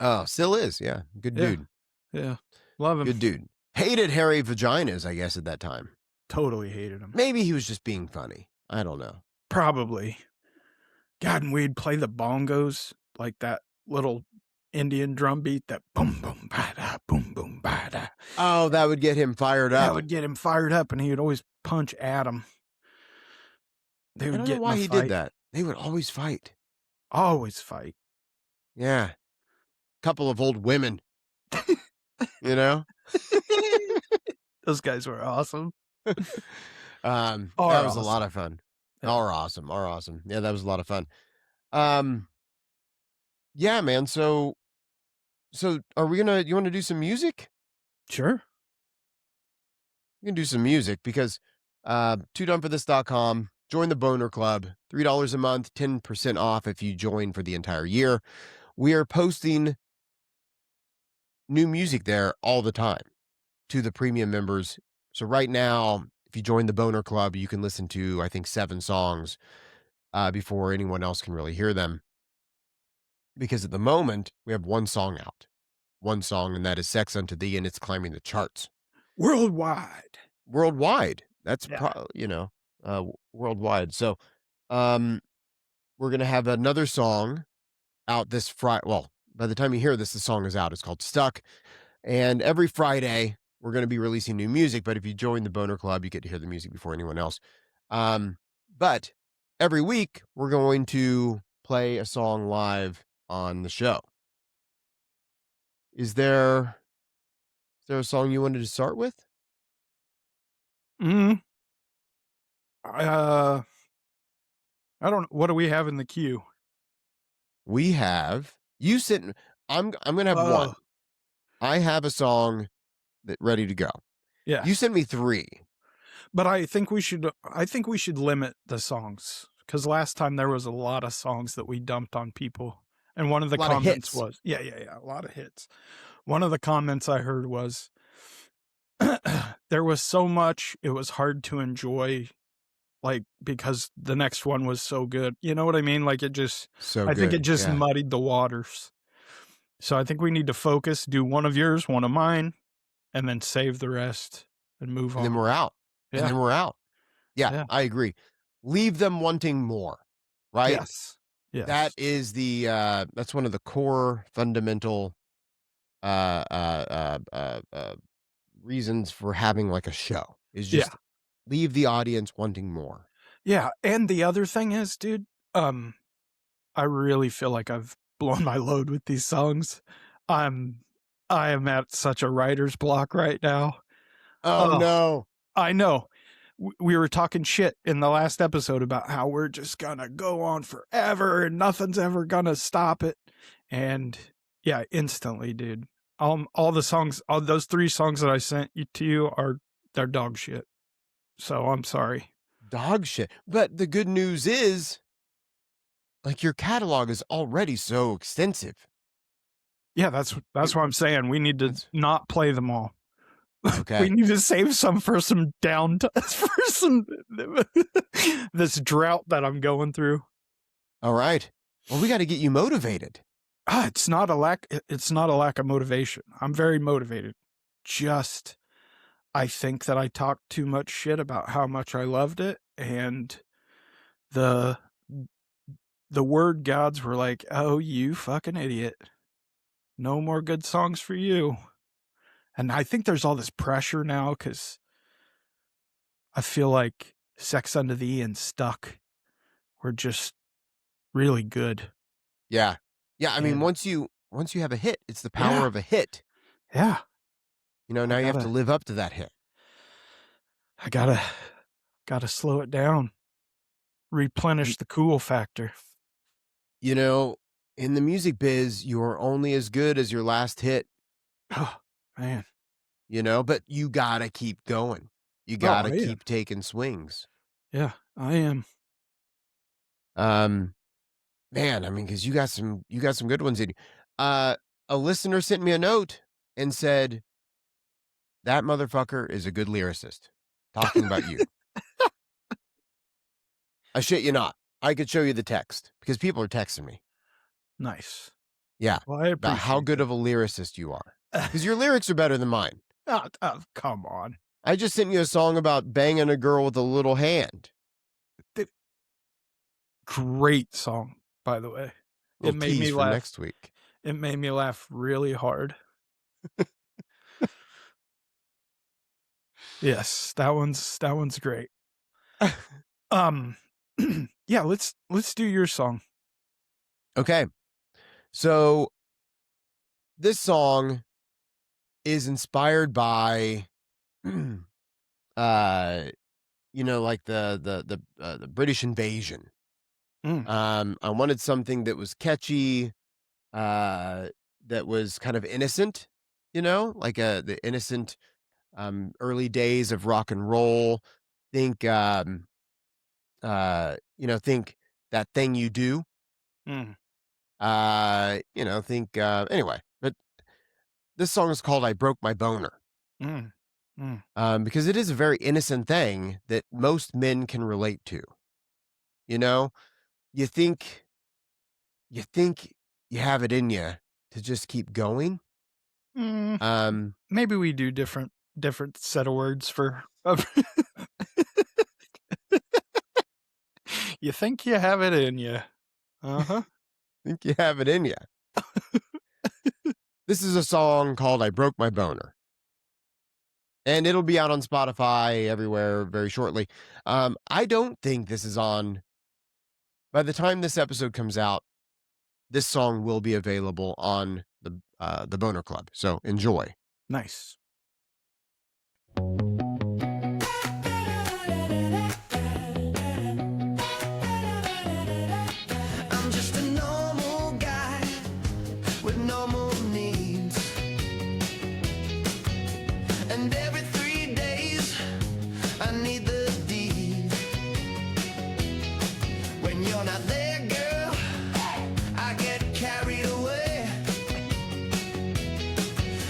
C: Oh, still is. Yeah, good
B: Yeah.
C: dude.
B: Yeah, love him.
C: Good dude. Hated hairy vaginas, I guess, at that time.
B: Totally hated him.
C: Maybe he was just being funny. I don't know.
B: Probably. God, and we'd play the bongos, like that little Indian drum beat, that boom, boom, ba-da, boom, boom, ba-da.
C: Oh, that would get him fired up.
B: That would get him fired up, and he would always punch Adam. They
C: I
B: would
C: don't
B: get
C: know why
B: in a
C: he
B: fight.
C: did that. They would always fight.
B: Always fight.
C: Yeah. Couple of old women.
B: Those guys were awesome.
C: That was
B: awesome.
C: a lot of fun.
B: Yeah.
C: Are awesome. Yeah, that was a lot of fun. Yeah, man. So are we you want to do some music?
B: Sure.
C: We can do some music because toodumbforthis.com, join the Boner Club, $3 a month, 10% off if you join for the entire year. We are posting new music there all the time to the premium members. So right now, if you join the Boner Club, you can listen to, I think, 7 songs before anyone else can really hear them. Because at the moment, we have one song out. One song, and that is Sex Unto Thee, and it's climbing the charts.
B: Worldwide.
C: That's,
B: Yeah.
C: worldwide. So we're going to have another song out this Friday. Well, by the time you hear this, the song is out. It's called Stuck. And every Friday, we're going to be releasing new music. But if you join the Boner Club, you get to hear the music before anyone else. But every week, we're going to play a song live on the show. Is there a song you wanted to start with?
B: I don't know. What do we have in the queue?
C: We have I'm going to have one. I have a song ready to go.
B: Yeah.
C: You sent me 3.
B: But I think we should limit the songs, because last time there was a lot of songs that we dumped on people. And one of the comments was, a lot of hits. One of the comments I heard was, there was so much, it was hard to enjoy, like, because the next one was so good. You know what I mean? Like, I think it just muddied the waters. So I think we need to focus, do one of yours, one of mine, and then save the rest and move on.
C: And then we're out.
B: Yeah.
C: And then we're out. Yeah, I agree. Leave them wanting more, right?
B: Yes.
C: That is that's one of the core fundamental reasons for having like a show, is just leave the audience wanting more. Yeah.
B: And the other thing is, dude, I really feel like I've blown my load with these songs. I am at such a writer's block right now.
C: Oh no.
B: I know. We were talking shit in the last episode about how we're just gonna go on forever and nothing's ever gonna stop it. And yeah, instantly, dude. All the songs, all those 3 songs that I sent to you they're dog shit. So I'm sorry.
C: Dog shit. But the good news is, like, your catalog is already so extensive.
B: Yeah, that's what I'm saying. We need to not play them all.
C: Okay.
B: We need to save some for some this drought that I'm going through.
C: All right. Well, we got to get you motivated.
B: It's not a lack of motivation. I'm very motivated. Just, I think that I talked too much shit about how much I loved it, and the the word gods were like, oh, you fucking idiot. No more good songs for you. And I think there's all this pressure now because I feel like Sex Under the E and Stuck were just really good.
C: Yeah. Yeah. I mean,
B: And-
C: once you have a hit, it's the power of a hit.
B: Yeah.
C: You know, now you have to live up to that hit.
B: I gotta slow it down. Replenish the cool factor.
C: You know, in the music biz, you're only as good as your last hit.
B: Oh, man.
C: You know, but you gotta keep going. You gotta keep taking swings.
B: Yeah, I am.
C: Man, I mean, because you got some good ones in you. A listener sent me a note and said, that motherfucker is a good lyricist. Talking about you. I shit you not. I could show you the text because people are texting me.
B: Nice.
C: Yeah.
B: Well, I appreciate
C: about how good of a lyricist you are. Because your lyrics are better than mine.
B: Oh, come on.
C: I just sent you a song about banging a girl with a little hand.
B: Great song, by the way.
C: It made me laugh next week.
B: It made me laugh really hard. Yes, that one's great. Yeah, let's do your song.
C: Okay. So this song is inspired by you know, like the British invasion. I wanted something that was catchy, that was kind of innocent, you know, like the innocent early days of rock and roll. Think you know, think That Thing You Do. You know, think anyway, but this song is called I Broke My Boner. Because it is a very innocent thing that most men can relate to. You know, you think you have it in you to just keep going.
B: Maybe we do different set of words for you think you have it in you.
C: Think you have it in you. This is a song called I Broke My Boner. And it'll be out on Spotify everywhere very shortly. I don't think this is on. By the time this episode comes out, this song will be available on the Boner Club. So enjoy.
B: Nice.
A: I'm just a normal guy with normal needs. And every 3 days I need the deed. When you're not there, girl, I get carried away.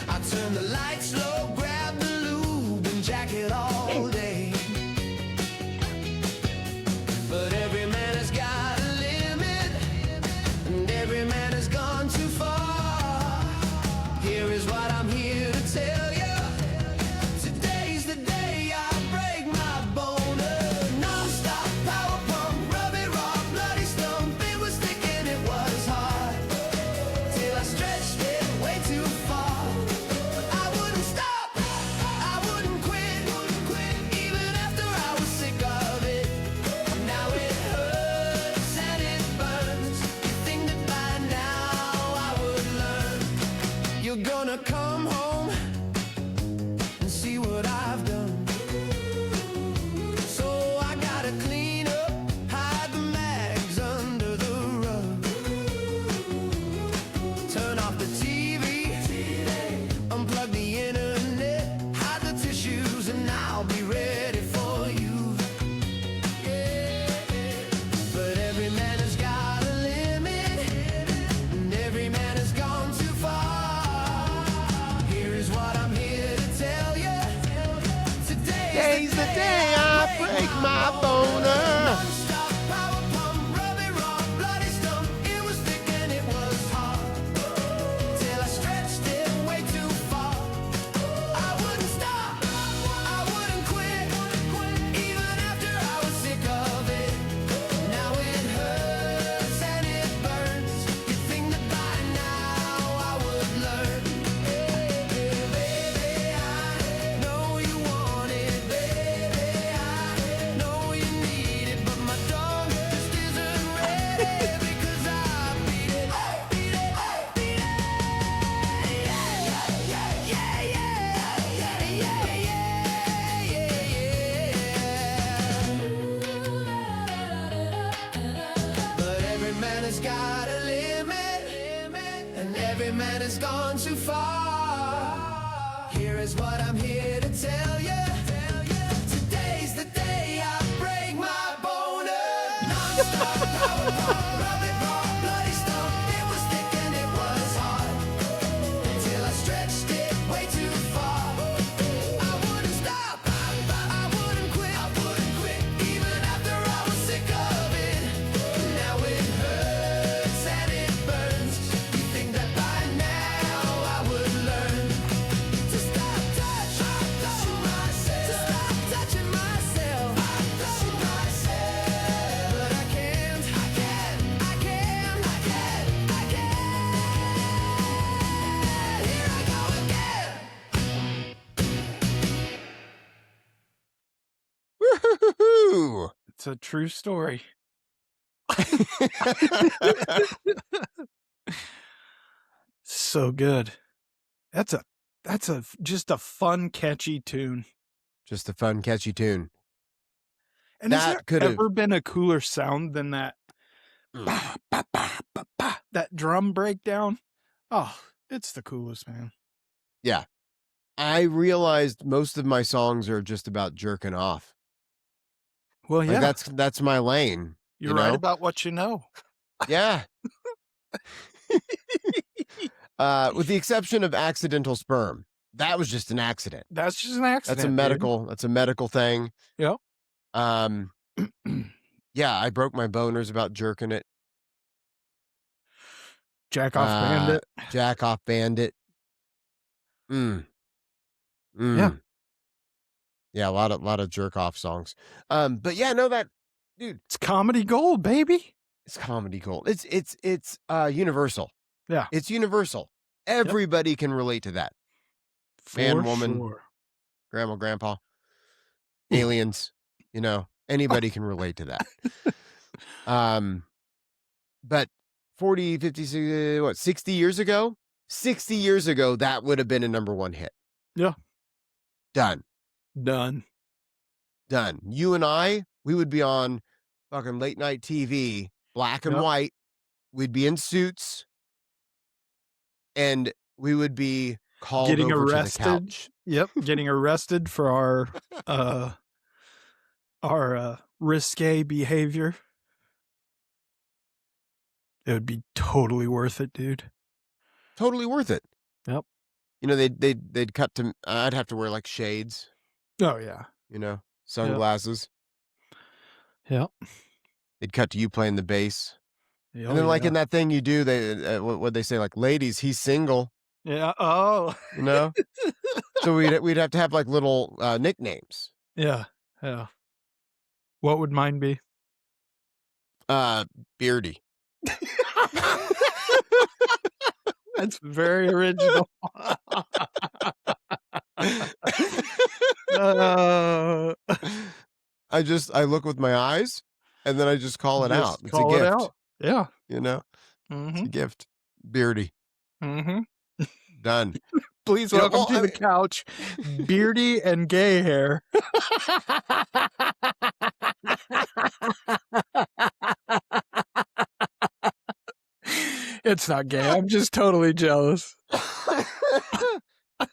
A: I turn the lights low, grab the lube and jack it all day. But every man has got a limit, and every man has gone too far. Here is what I'm here to tell you. Today's the day I break my boner. Non-stop power pump, rub it raw, bloody stump. It was thick and it was hard, till I stretched it way too far. But I wouldn't stop, I wouldn't quit, even after I was sick of it. Now it hurts and it burns. You think that by now I would learn. You're gonna come home and see what I've done. So I gotta clean up, hide the mags under the rug. Turn off the TV, unplug the internet, hide the tissues, and I'll be ready for you. But every man has got a limit, and every man has gone too far. Here is what I'm here to tell you. Today's the day I break my boner. Non-stop power pump, rub it raw, bloody stump. It was thick and it was hard, till I stretched it way too far. I wouldn't stop, I wouldn't quit, even after I was sick of it. Now it hurts and has gone too far. Here is what I'm here to tell you. Today's the day I break my boner. Non-stop power pump, rub it raw, bloody stump. It was thick and it was hard until I stretched it way too far. I wouldn't stop, I wouldn't quit, even after I was sick of it. Now it hurts and it burns. You think that by now I would learn to stop touching myself, to stop touching myself, but I can't. Here I go again.
C: Woo-hoo-hoo-hoo.
B: It's a true story. So good. That's just a fun, catchy tune.
C: Just a fun, catchy tune.
B: And has
C: That
B: there
C: could've-
B: ever been a cooler sound than that? Bah, bah, bah, bah, bah, that drum breakdown. Oh, it's the coolest, man.
C: Yeah. I realized most of my songs are just about jerking off.
B: Well,
C: Like
B: yeah,
C: that's my lane.
B: you're
C: you
B: right
C: know?
B: about what you know.
C: Yeah. With the exception of accidental sperm. That was just an accident.
B: That's just an accident.
C: That's a
B: dude.
C: medical thing.
B: Yep.
C: Yeah, I broke my boners about jerking it.
B: Jack off bandit.
C: Jack off bandit. Yeah, a lot of jerk off songs. But yeah, no, that dude,
B: It's comedy gold, baby.
C: it's comedy gold. It's universal.
B: Yeah.
C: It's universal. Everybody can relate to that. Man,
B: For
C: woman.
B: sure.
C: Grandma, grandpa, aliens, anybody can relate to that. But 40, 50, 60 years ago? 60 years ago, that would have been a number one hit.
B: Yeah.
C: Done.
B: Done.
C: You and I, we would be on fucking late night TV, black and
B: Yep.
C: white. We'd be in suits, and we would be called
B: Getting
C: over
B: arrested.
C: to the couch.
B: Yep. Getting arrested for our risque behavior. It would be totally worth it, dude.
C: Totally worth it.
B: Yep.
C: They'd cut to. I'd have to wear like shades.
B: Oh yeah.
C: Sunglasses.
B: Yep.
C: They'd cut to you playing the bass.
B: Oh,
C: And then, like
B: yeah.
C: in that thing you do, they what they say, like, ladies, he's single,
B: Yeah. Oh.
C: So we'd have to have like little nicknames.
B: Yeah. Yeah. What would mine be?
C: Beardy.
B: That's very original.
C: I look with my eyes, and then I just call it out. It's a
B: call it
C: gift.
B: out. Yeah.
C: It's
B: Mm-hmm.
C: a gift. Beardy.
B: Mm-hmm.
C: Done.
B: Please
C: You know,
B: welcome
C: well,
B: to
C: I
B: the
C: mean-
B: couch, beardy and gay hair. It's not gay. I'm just totally jealous.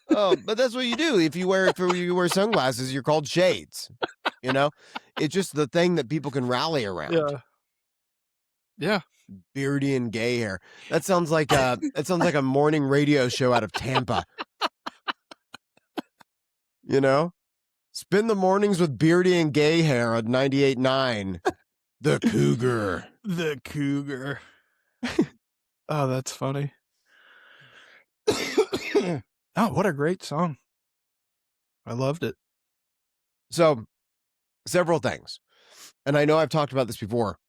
C: Oh, but that's what you do. If you wear sunglasses, you're called shades. It's just the thing that people can rally around.
B: Yeah. Yeah.
C: Beardy and gay hair. That sounds like a morning radio show out of Tampa. Spend the mornings with Beardy and Gay Hair on 98.9. The Cougar.
B: The Cougar. Oh, that's funny. Oh, what a great song. I loved it.
C: So, several things. And I know I've talked about this before.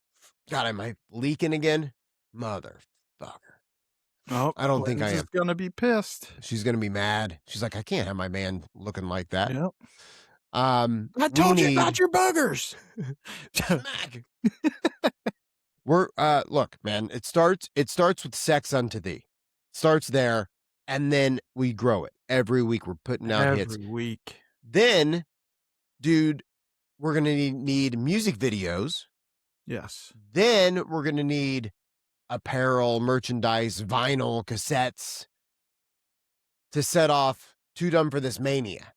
C: God, am I leaking again? Motherfucker.
B: Oh,
C: I don't think I
B: Blaine's
C: am.
B: is gonna be pissed.
C: She's going to be mad. She's like, I can't have my man looking like that.
B: Yep.
C: I
B: I told you about your boogers.
C: Smack. We're look, man, it starts with sex unto thee. Starts there, and then we grow it. Every week we're putting out hits.
B: Every week.
C: Then, dude, we're gonna need music videos.
B: Yes.
C: Then we're gonna need apparel, merchandise, vinyl, cassettes, to set off Too Dumb for This Mania.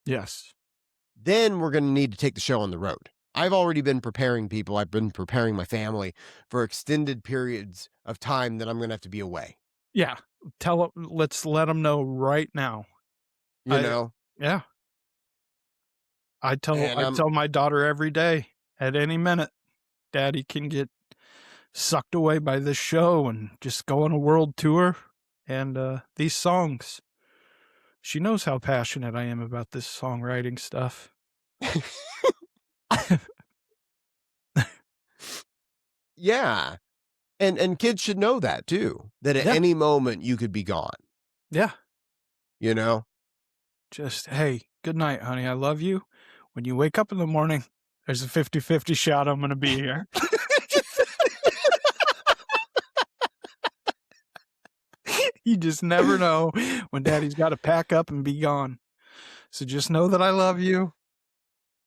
B: Yes.
C: Then we're going to need to take the show on the road. I've already been preparing people. I've been preparing my family for extended periods of time that I'm going to have to be away.
B: Yeah. Let's let them know right now.
C: You know?
B: Yeah. I tell
C: And,
B: my daughter every day, at any minute, Daddy can get sucked away by this show and just go on a world tour. And these songs, she knows how passionate I am about this songwriting stuff.
C: Yeah. And kids should know that too, that at any moment you could be gone.
B: Yeah.
C: You know?
B: Just, hey, good night, honey. I love you. When you wake up in the morning, there's a 50-50 shot I'm going to be here. You just never know when Daddy's got to pack up and be gone. So just know that I love you.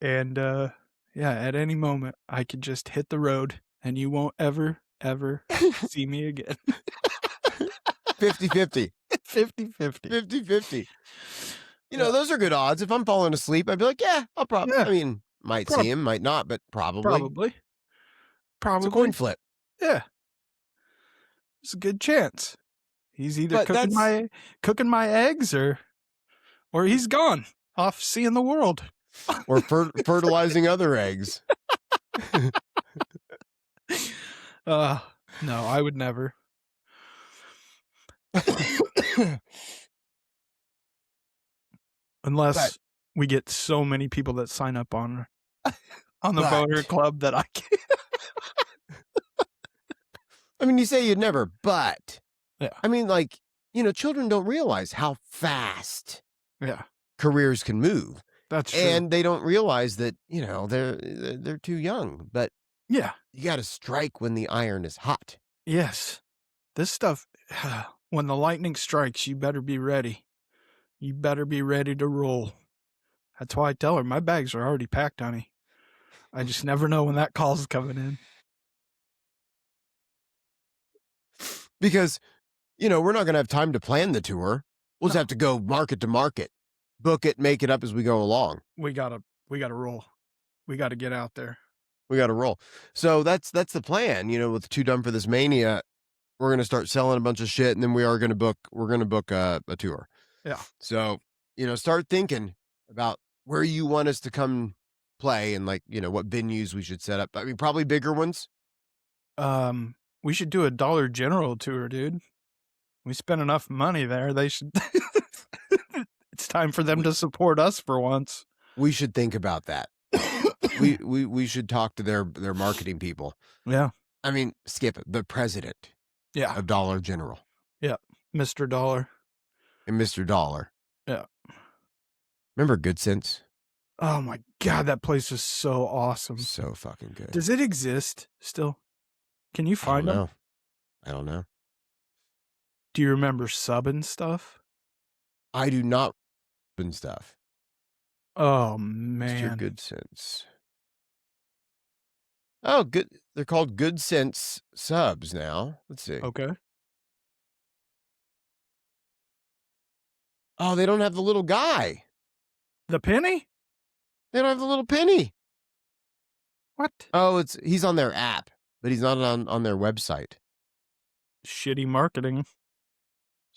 B: And yeah, at any moment, I could just hit the road and you won't ever see me again.
C: 50-50.
B: 50-50.
C: 50-50. You know, those are good odds. If I'm falling asleep, I'd be like, yeah, I'll probably, I mean, might see him, might not, but probably. It's a coin flip.
B: Yeah. It's a good chance. He's either cooking my eggs or he's gone off seeing the world.
C: Or fertilizing other eggs.
B: No, I would never. Unless we get so many people that sign up on the boater club that I can't.
C: I mean, you say you'd never, but
B: yeah.
C: I mean, like, you know, children don't realize how fast careers can move.
B: That's true.
C: And they don't realize that, you know, they're too young, but
B: yeah,
C: you got to strike when the iron is hot.
B: Yes. This stuff, when the lightning strikes, you better be ready. You better be ready to roll. That's why I tell her my bags are already packed, honey. I just never know when that call's coming in.
C: Because, you know, we're not going to have time to plan the tour. We'll just have to go market to market, book it, make it up as we go along.
B: We gotta roll. We gotta get out there.
C: We gotta roll. So that's the plan. You know, with Too Dumb for This Mania, we're gonna start selling a bunch of shit, and then we're gonna book a tour.
B: Yeah.
C: So, you know, start thinking about where you want us to come play, and like, you know, what venues we should set up. I mean, probably bigger ones.
B: We should do a Dollar General tour, dude. We spent enough money there. They should. It's time for them to support us for once.
C: We should think about that. we should talk to their marketing people.
B: Yeah.
C: I mean, Skip, the president.
B: Yeah.
C: Of Dollar General.
B: Yeah. Mr. Dollar.
C: And Mr. Dollar.
B: Yeah.
C: Remember Good Sense?
B: Oh my God, that place is so awesome.
C: So fucking good.
B: Does it exist still? Can you find them?
C: I don't know.
B: Do you remember Sub and stuff?
C: I do not and stuff.
B: Oh man.
C: Mr. Good Sense. Oh, good. They're called Good Sense subs now. Let's see.
B: Okay.
C: Oh, they don't have the little guy.
B: The penny?
C: They don't have the little penny.
B: What?
C: Oh, he's on their app, but he's not on their website.
B: Shitty marketing.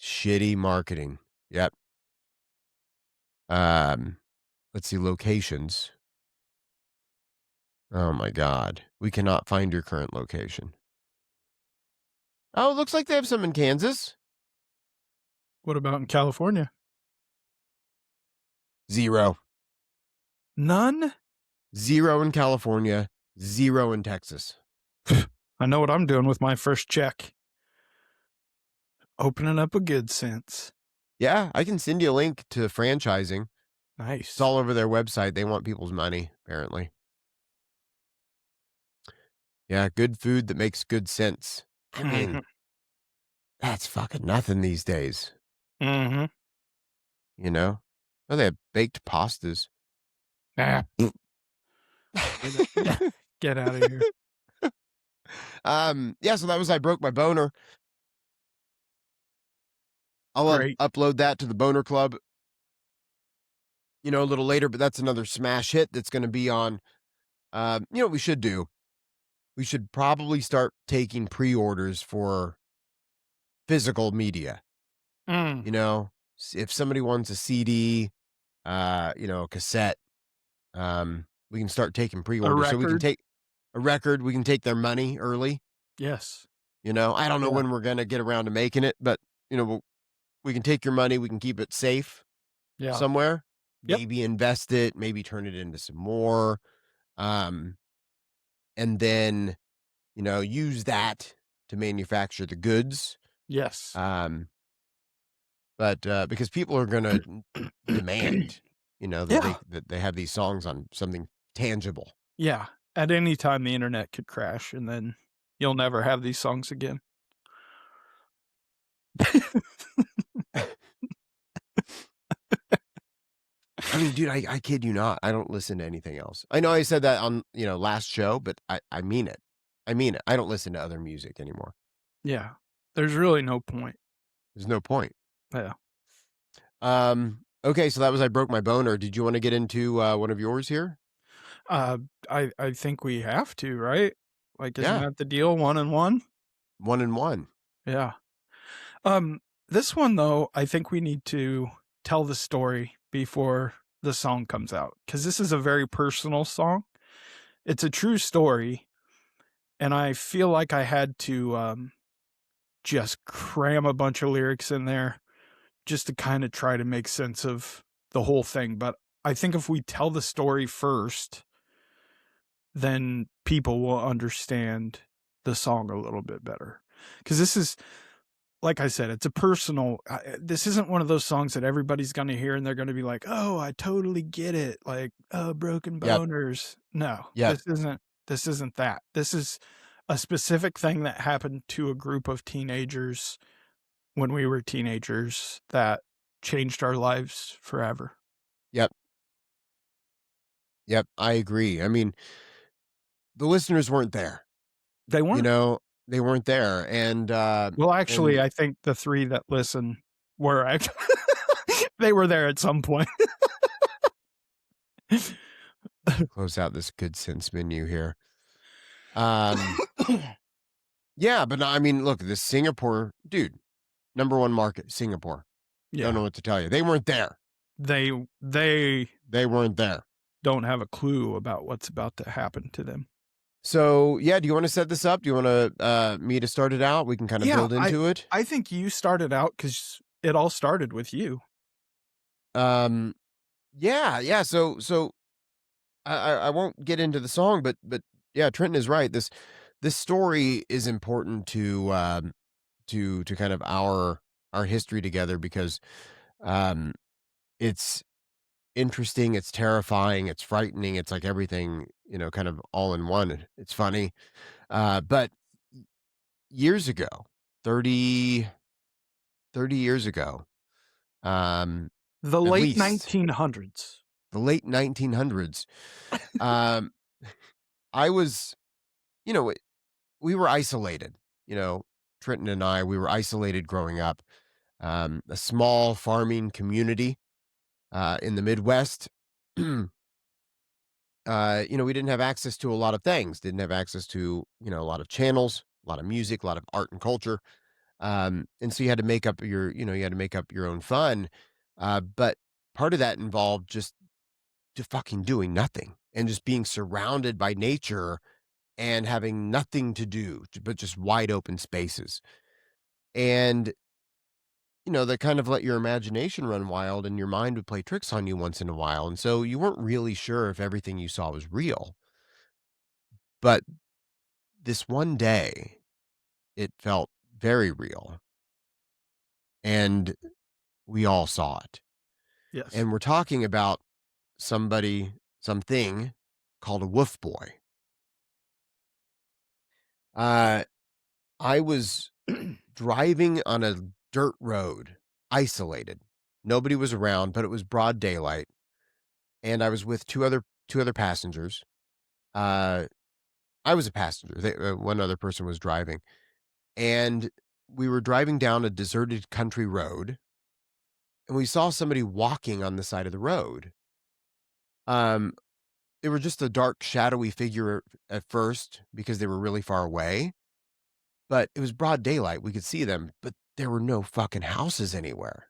C: Shitty marketing. Yep. Let's see, locations. Oh my God. We cannot find your current location. Oh, it looks like they have some in Kansas.
B: What about in California?
C: 0.
B: None?
C: 0 in California, 0 in Texas.
B: I know what I'm doing with my first check. Opening up a Good Sense.
C: Yeah, I can send you a link to franchising.
B: Nice.
C: It's all over their website. They want people's money, apparently. Yeah, good food that makes good sense. I mean, that's fucking nothing these days.
B: Mm-hmm.
C: You know? Oh, they have baked pastas.
B: Ah. Get out of here.
C: Yeah, so that was I Broke My Boner. I'll
B: Great.
C: upload that to the Boner Club, a little later, but that's another smash hit that's going to be on, what we should do? We should probably start taking pre-orders for physical media.
B: Mm.
C: If somebody wants a CD, a cassette, we can start taking
B: A
C: pre-orders. So we can
B: record?
C: take a record, we can take their money early.
B: Yes.
C: I don't know
B: Yeah.
C: when we're going to get around to making it, but, we can take your money, we can keep it safe
B: Yeah.
C: somewhere,
B: Yep.
C: maybe invest it, maybe turn it into some more, and then, use that to manufacture the goods.
B: Yes.
C: But because people are going to demand,
B: Yeah.
C: that they have these songs on something tangible.
B: Yeah. At any time, the internet could crash, and then you'll never have these songs again.
C: I mean, dude, I kid you not. I don't listen to anything else. I know I said that on, last show, but I mean it. I mean it. I don't listen to other music anymore.
B: Yeah. There's really no point.
C: There's no point.
B: Yeah.
C: Okay, so that was I Broke My Boner. Did you want to get into one of yours here?
B: I think we have to, right? Like, isn't
C: Yeah.
B: that the deal? 1 and 1?
C: 1 and 1.
B: Yeah. This one though, I think we need to tell the story before the song comes out, because this is a very personal song. It's a true story, and I feel like I had to just cram a bunch of lyrics in there just to kind of try to make sense of the whole thing. But I think if we tell the story first, then people will understand the song a little bit better. Because this is, like I said, it's a personal, this isn't one of those songs that everybody's going to hear and they're going to be like, oh, I totally get it. Like, oh, broken
C: Yep.
B: boners. No,
C: Yep.
B: this isn't that. This is a specific thing that happened to a group of teenagers when we were teenagers that changed our lives forever.
C: Yep. Yep, I agree. I mean, the listeners weren't there.
B: They weren't.
C: They weren't there. And
B: Well, actually, I think the 3 that listen were actually they were there at some point.
C: close out this good sense menu here. Yeah, but I mean, look, this Singapore dude, #1 market, Singapore. Don't
B: Yeah,
C: know what to tell you. They weren't there.
B: they
C: They weren't there.
B: don't have a clue about what's about to happen to them.
C: So, yeah, do you want to set this up? Do you want to me to start it out? We can kind of
B: Yeah,
C: build into it.
B: I think you started out because it all started with you.
C: Yeah. So I won't get into the song, but yeah, Trenton is right. This story is important to kind of our history together because it's interesting, it's terrifying, it's frightening, it's like everything, kind of all in one. It's funny. But years ago, 30 years ago,
B: The
C: at
B: late
C: least
B: 1900s.
C: the late 1900s, um, I was, we were isolated, Trenton and I, we were isolated growing up. A small farming community in the Midwest. We didn't have access to a lot of things, didn't have access to, a lot of channels, a lot of music, a lot of art and culture. And so you had to make up your own fun. But part of that involved just fucking doing nothing and just being surrounded by nature and having nothing to do, but just wide open spaces. And, that kind of let your imagination run wild and your mind would play tricks on you once in a while. And so you weren't really sure if everything you saw was real. But this one day, it felt very real. And we all saw it.
B: Yes.
C: And we're talking about something called a wolf boy. I was driving on a dirt road, isolated. Nobody was around, but it was broad daylight, and I was with two other passengers. I was a passenger. One other person was driving, and we were driving down a deserted country road and we saw somebody walking on the side of the road. Um, they were just a dark, shadowy figure at first because they were really far away, but it was broad daylight. We could see them, but there were no fucking houses anywhere.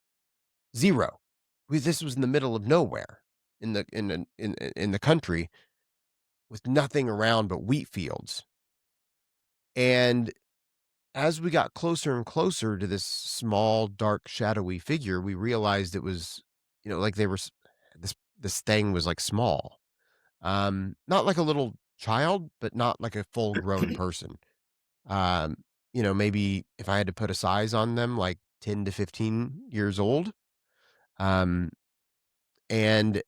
C: Zero. This was in the middle of nowhere in the country with nothing around but wheat fields. And as we got closer and closer to this small, dark, shadowy figure, we realized it was, like they were this thing was like small. Not like a little child, but not like a full-grown person. Maybe if I had to put a size on them, like 10 to 15 years old. Um, and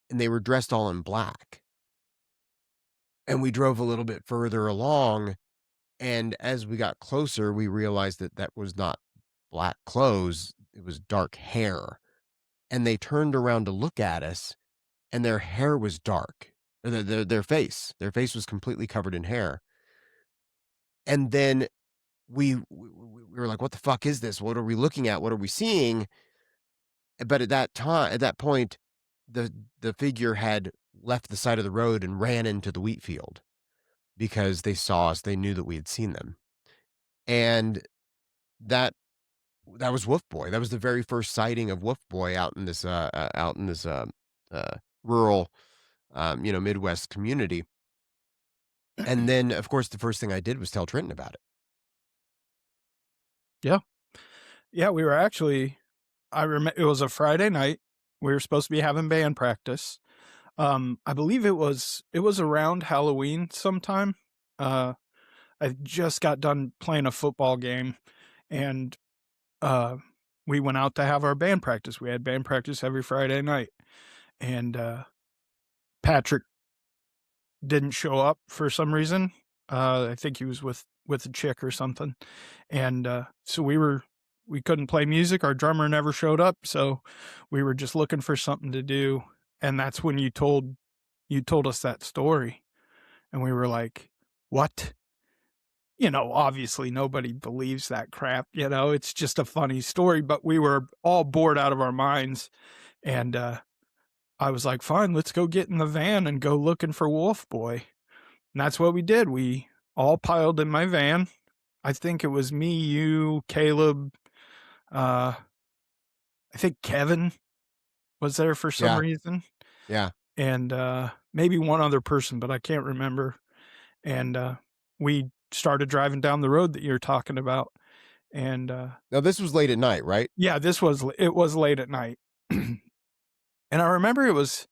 C: and they were dressed all in black. And we drove a little bit further along, and as we got closer, we realized that that was not black clothes, it was dark hair. And they turned around to look at us, and their hair was dark. Or their face was completely covered in hair. And then we were like, "What the fuck is this? What are we looking at? What are we seeing?" But at that point, the figure had left the side of the road and ran into the wheat field because they saw us. They knew that we had seen them. And that that was Wolf Boy. That was the very first sighting of Wolf Boy out in this rural Midwest community. And then of course the first thing I did was tell Trenton about it.
B: Yeah, we were actually, I remember it was a Friday night. We were supposed to be having band practice. I believe it was around Halloween sometime. I just got done playing a football game, and we went out to have our band practice. We had band practice every Friday night, and Patrick didn't show up for some reason. I think he was with a chick or something, and so we couldn't play music. Our drummer never showed up, so we were just looking for something to do. And that's when you told us that story, and we were like, "What?" Obviously nobody believes that crap. It's just a funny story. But we were all bored out of our minds, and I was like, "Fine, let's go get in the van and go looking for Wolf Boy." And that's what we did. We all piled in my van. I think it was me, you, Caleb. I think Kevin was there for some
C: Yeah.
B: reason,
C: Yeah.
B: and maybe one other person, but I can't remember. And we started driving down the road that you're talking about, and
C: Now this was late at night, right?
B: yeah, it was late at night, and I remember it was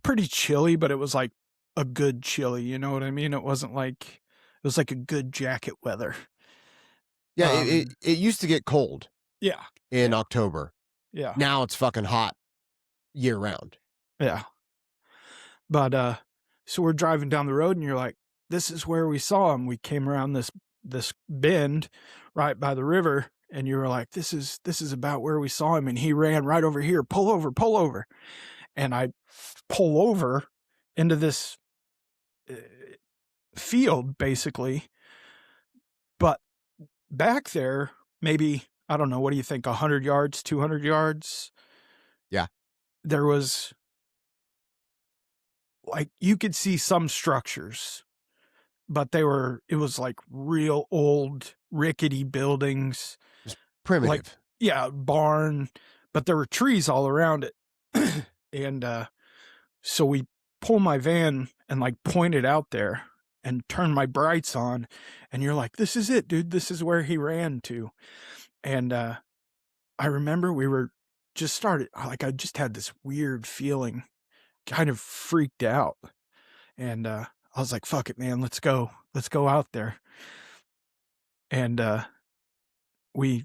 B: pretty chilly, but it was like a good chilly. You know what I mean? It was like a good jacket weather.
C: Yeah,
B: Um,
C: it used to get cold
B: yeah,
C: in October.
B: yeah,
C: Now it's fucking hot year round.
B: yeah. But so we're driving down the road, and you're like, "This is where we saw him." We came around this bend right by the river, and you were like, "This is about where we saw him," and he ran right over here. Pull over, pull over. And I pull over into this field, basically. But back there, maybe, I don't know, what do you think, 100 yards, 200 yards?
C: Yeah.
B: There was, like, you could see some structures, but it was like real old, rickety buildings.
C: Primitive.
B: Like, yeah, barn, but there were trees all around it. And so we pull my van and like point it out there and turn my brights on, and you're like, "This is it, dude. This is where he ran to." And I remember we were just started, like, I just had this weird feeling, kind of freaked out. And I was like, "Fuck it, man. Let's go out there." And we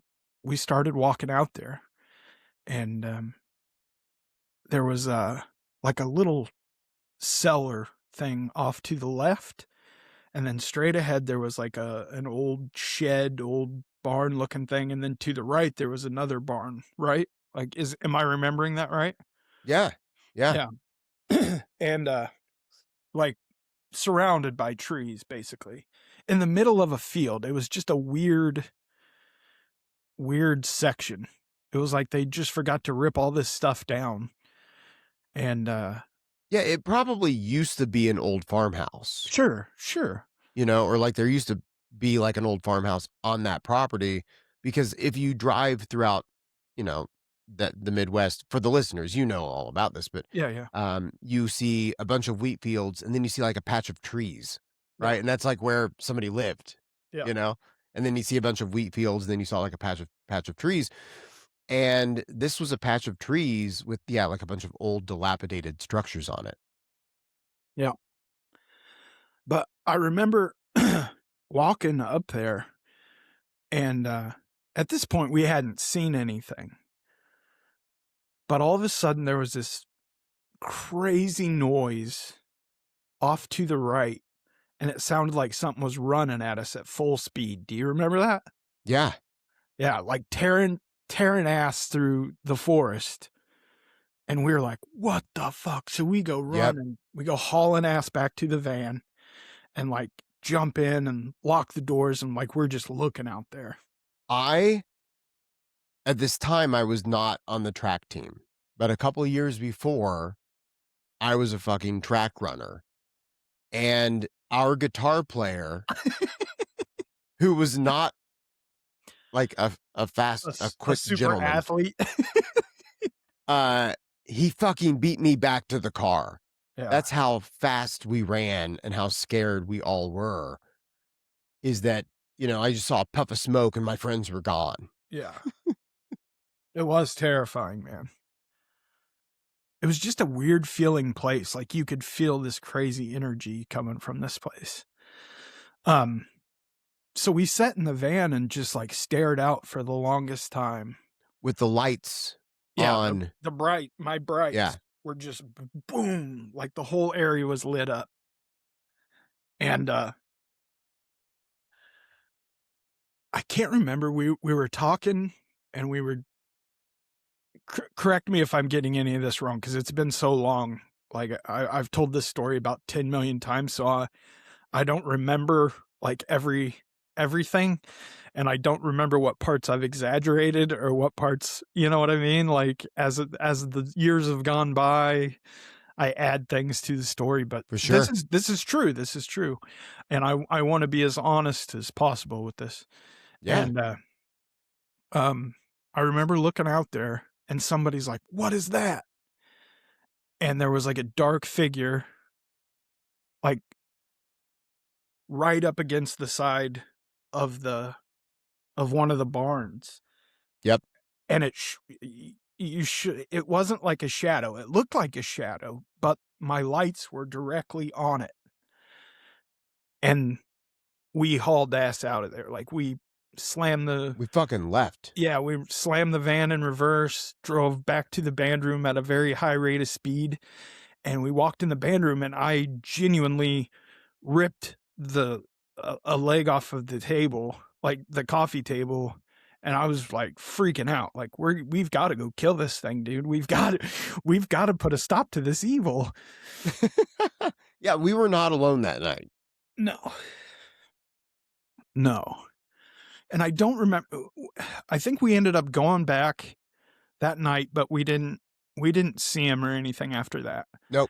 B: started walking out there, and there was like a little cellar thing off to the left, and then straight ahead there was like an old shed, old barn looking thing, and then to the right there was another barn, right? Like, am I remembering that right?
C: Yeah. Yeah.
B: Yeah. And like surrounded by trees, basically, in the middle of a field. It was just a weird section. It was like they just forgot to rip all this stuff down. And
C: Yeah, it probably used to be an old farmhouse,
B: sure.
C: or like there used to be like an old farmhouse on that property, because if you drive throughout, you know, the Midwest, for the listeners, all about this, but
B: Yeah.
C: you see a bunch of wheat fields and then you see like a patch of trees,
B: Yeah.
C: right? And that's like where somebody lived,
B: Yeah.
C: and then you see a bunch of wheat fields, and then you saw like a patch of trees. And this was a patch of trees with, like a bunch of old dilapidated structures on it.
B: Yeah. But I remember walking up there, and at this point we hadn't seen anything. But all of a sudden there was this crazy noise off to the right, and it sounded like something was running at us at full speed. Do you remember that?
C: Yeah.
B: Yeah, like tearing ass through the forest. And we were like, what the fuck? So we go run and we go hauling ass back to the van and like jump in and lock the doors, and like we're just looking out there.
C: At this time, I was not on the track team, but a couple of years before, I was a fucking track runner. And our guitar player, who was not like a quick
B: super
C: gentleman,
B: athlete.
C: he fucking beat me back to the car.
B: Yeah.
C: That's how fast we ran and how scared we all were. Is that, I just saw a puff of smoke and my friends were gone.
B: Yeah. It was terrifying, man. It was just a weird feeling place. Like you could feel this crazy energy coming from this place. So we sat in the van and just like stared out for the longest time.
C: With the lights on.
B: My brights were just boom, like the whole area was lit up. And I can't remember. We were talking, and we were correct me if I'm getting any of this wrong, because it's been so long. Like I've told this story about 10 million times, so I don't remember like everything, and I don't remember what parts I've exaggerated or what parts, you know what I mean? Like as the years have gone by, I add things to the story, but
C: For sure.
B: This is true. This is true. And I want to be as honest as possible with this.
C: Yeah.
B: And I remember looking out there, and somebody's like, "What is that?" And there was like a dark figure, like right up against the side of one of the barns.
C: Yep.
B: And it wasn't like a shadow. It looked like a shadow, but my lights were directly on it. And we hauled ass out of there. Like we
C: fucking left.
B: Yeah, we slammed the van in reverse, drove back to the band room at a very high rate of speed, and we walked in the band room, and I genuinely ripped a leg off of the table, like the coffee table, and I was like freaking out. Like we've got to go kill this thing, dude. We've got to put a stop to this evil.
C: Yeah, we were not alone that night.
B: No. And I don't remember. I think we ended up going back that night, but we didn't see him or anything after that.
C: Nope.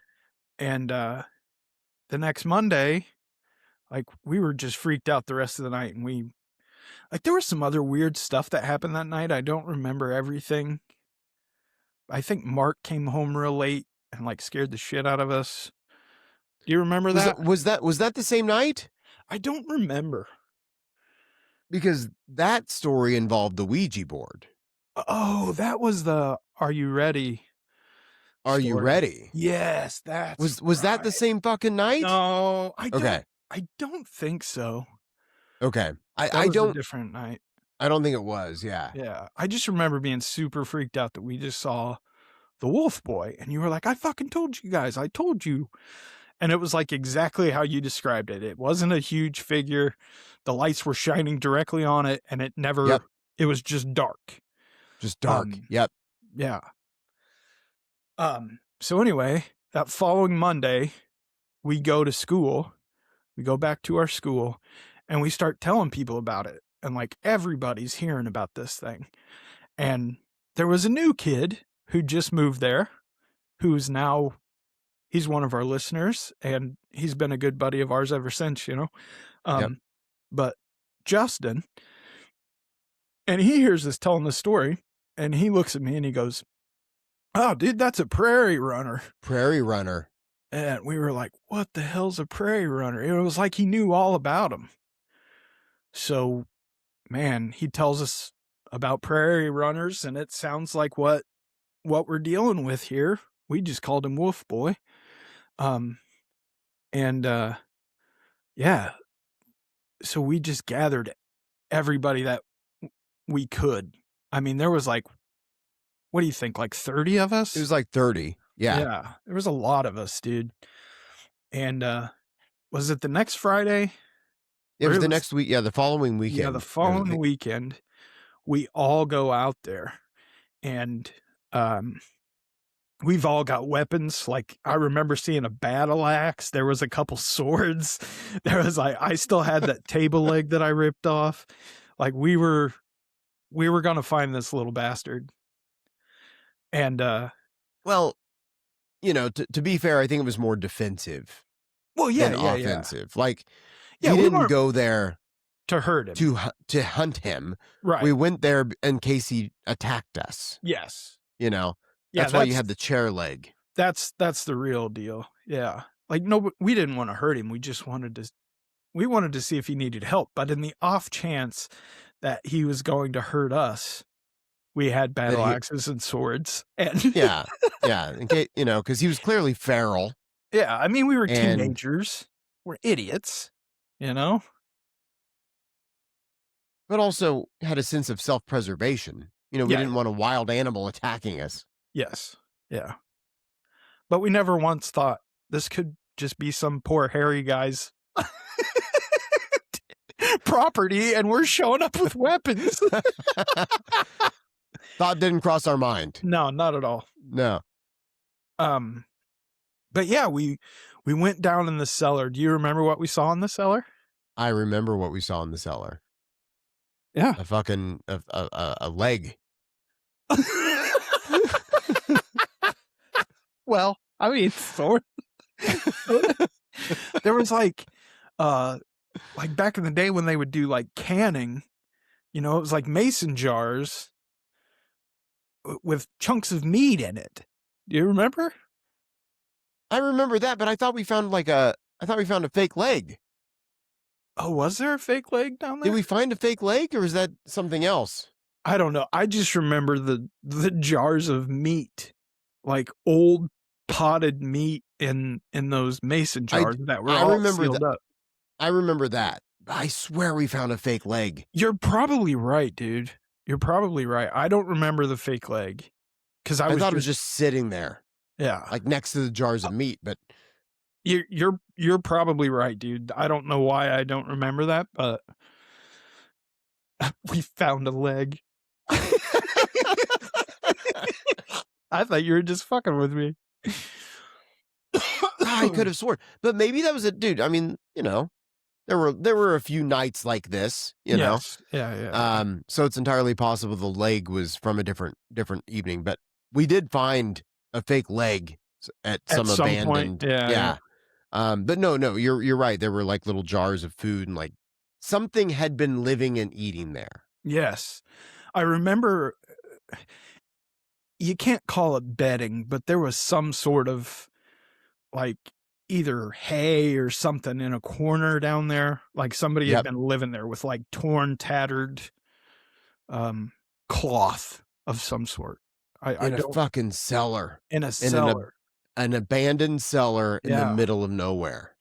B: And the next Monday, like we were just freaked out the rest of the night, and there was some other weird stuff that happened that night. I don't remember everything. I think Mark came home real late and like scared the shit out of us. Do you remember that?
C: Was that the same night?
B: I don't remember.
C: Because that story involved the Ouija board.
B: Oh, that was the "Are you ready?"
C: Are you ready?
B: Yes,
C: was that the same fucking night?
B: No, I don't think so.
C: Okay,
B: I don't. A different night.
C: I don't think it was. Yeah.
B: Yeah, I just remember being super freaked out that we just saw the wolf boy, and you were like, "I fucking told you guys. I told you." And it was like exactly how you described it. It wasn't a huge figure. The lights were shining directly on it, and it never.
C: Yep.
B: It was just dark.
C: Just dark. Yep.
B: Yeah. So anyway, that following Monday, we go to school. We go back to our school, and we start telling people about it. And like everybody's hearing about this thing. And there was a new kid who just moved there, who's now, he's one of our listeners, and he's been a good buddy of ours ever since, you know?
C: Yep.
B: But Justin, and he hears us telling the story, and he looks at me and he goes, "Oh, dude, that's a prairie runner."
C: Prairie runner.
B: And we were like, "What the hell's a prairie runner?" It was like he knew all about them. So, man, he tells us about prairie runners, and it sounds like what we're dealing with here. We just called him Wolf Boy. Yeah. So we just gathered everybody that we could. I mean, there was like, what do you think, like 30 of us?
C: It was like 30. Yeah.
B: Yeah, there was a lot of us, dude. And was it the next Friday?
C: It was the next week. Yeah, the following weekend.
B: Yeah, the following weekend, we all go out there, and we've all got weapons. Like, I remember seeing a battle axe. There was a couple swords. There was like, I still had that table leg that I ripped off. Like, we were gonna find this little bastard. And
C: well, you know, to be fair, I think it was more defensive.
B: Well, yeah,
C: than
B: yeah,
C: offensive. Yeah. Like,
B: yeah,
C: we didn't go there
B: to hurt him,
C: to hunt him.
B: Right.
C: We went there in case he attacked us.
B: Yes.
C: You know,
B: yeah,
C: that's why you had the chair leg.
B: That's the real deal. Yeah. Like, no, we didn't want to hurt him. We just wanted to see if he needed help. But in the off chance that he was going to hurt us, we had battle axes and swords. And
C: yeah. In case, you know, because he was clearly feral.
B: Yeah, I mean, we were teenagers. We're idiots, you know?
C: But also had a sense of self-preservation. You know, we didn't want a wild animal attacking us.
B: Yes, yeah. But we never once thought this could just be some poor hairy guy's property, and we're showing up with weapons.
C: Thought didn't cross our mind.
B: No, not at all.
C: No.
B: But yeah, we went down in the cellar. Do you remember what we saw in the cellar?
C: I remember what we saw in the cellar.
B: Yeah.
C: A fucking a leg.
B: Well, I mean, sort. There was like back in the day when they would do like canning, you know, it was like mason jars with chunks of meat in it. Do you remember?
C: I remember that, but I thought we found a fake leg.
B: Oh, was there a fake leg down there?
C: Did we find a fake leg, or is that something else?
B: I don't know. I just remember the jars of meat, like old potted meat in those mason jars that were all sealed up.
C: I remember that. I swear we found a fake leg.
B: You're probably right, dude. You're probably right. I don't remember the fake leg because I
C: thought it was just sitting there.
B: Yeah,
C: like next to the jars of meat. But
B: you're probably right, dude. I don't know why I don't remember that, but we found a leg. I thought you were just fucking with me.
C: I could have sworn, but maybe that was it, dude. I mean, you know, there were a few nights like this, you know.
B: Yeah.
C: So it's entirely possible the leg was from a different evening, but we did find a fake leg at some abandoned
B: point. Yeah.
C: But no, you're right. There were like little jars of food, and like something had been living and eating there.
B: Yes. I remember, you can't call it bedding, but there was some sort of like either hay or something in a corner down there. Like somebody had been living there with like torn, tattered cloth of some sort.
C: In a fucking cellar.
B: In a cellar.
C: An abandoned cellar in the middle of nowhere.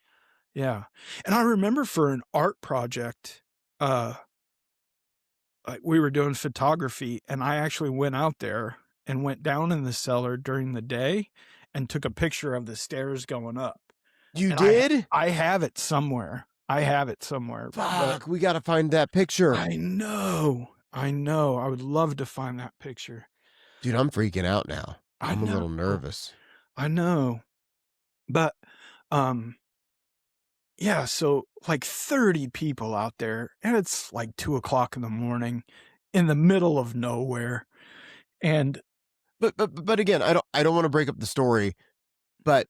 B: Yeah. And I remember for an art project, we were doing photography, and I actually went out there and went down in the cellar during the day and took a picture of the stairs going up.
C: You did?
B: I have it somewhere.
C: Fuck, we got to find that picture.
B: I know. I would love to find that picture.
C: Dude, I'm freaking out now. I'm a little nervous.
B: I know. But, yeah, so like 30 people out there, and it's like 2:00 in the morning in the middle of nowhere. And
C: But again, I don't want to break up the story, but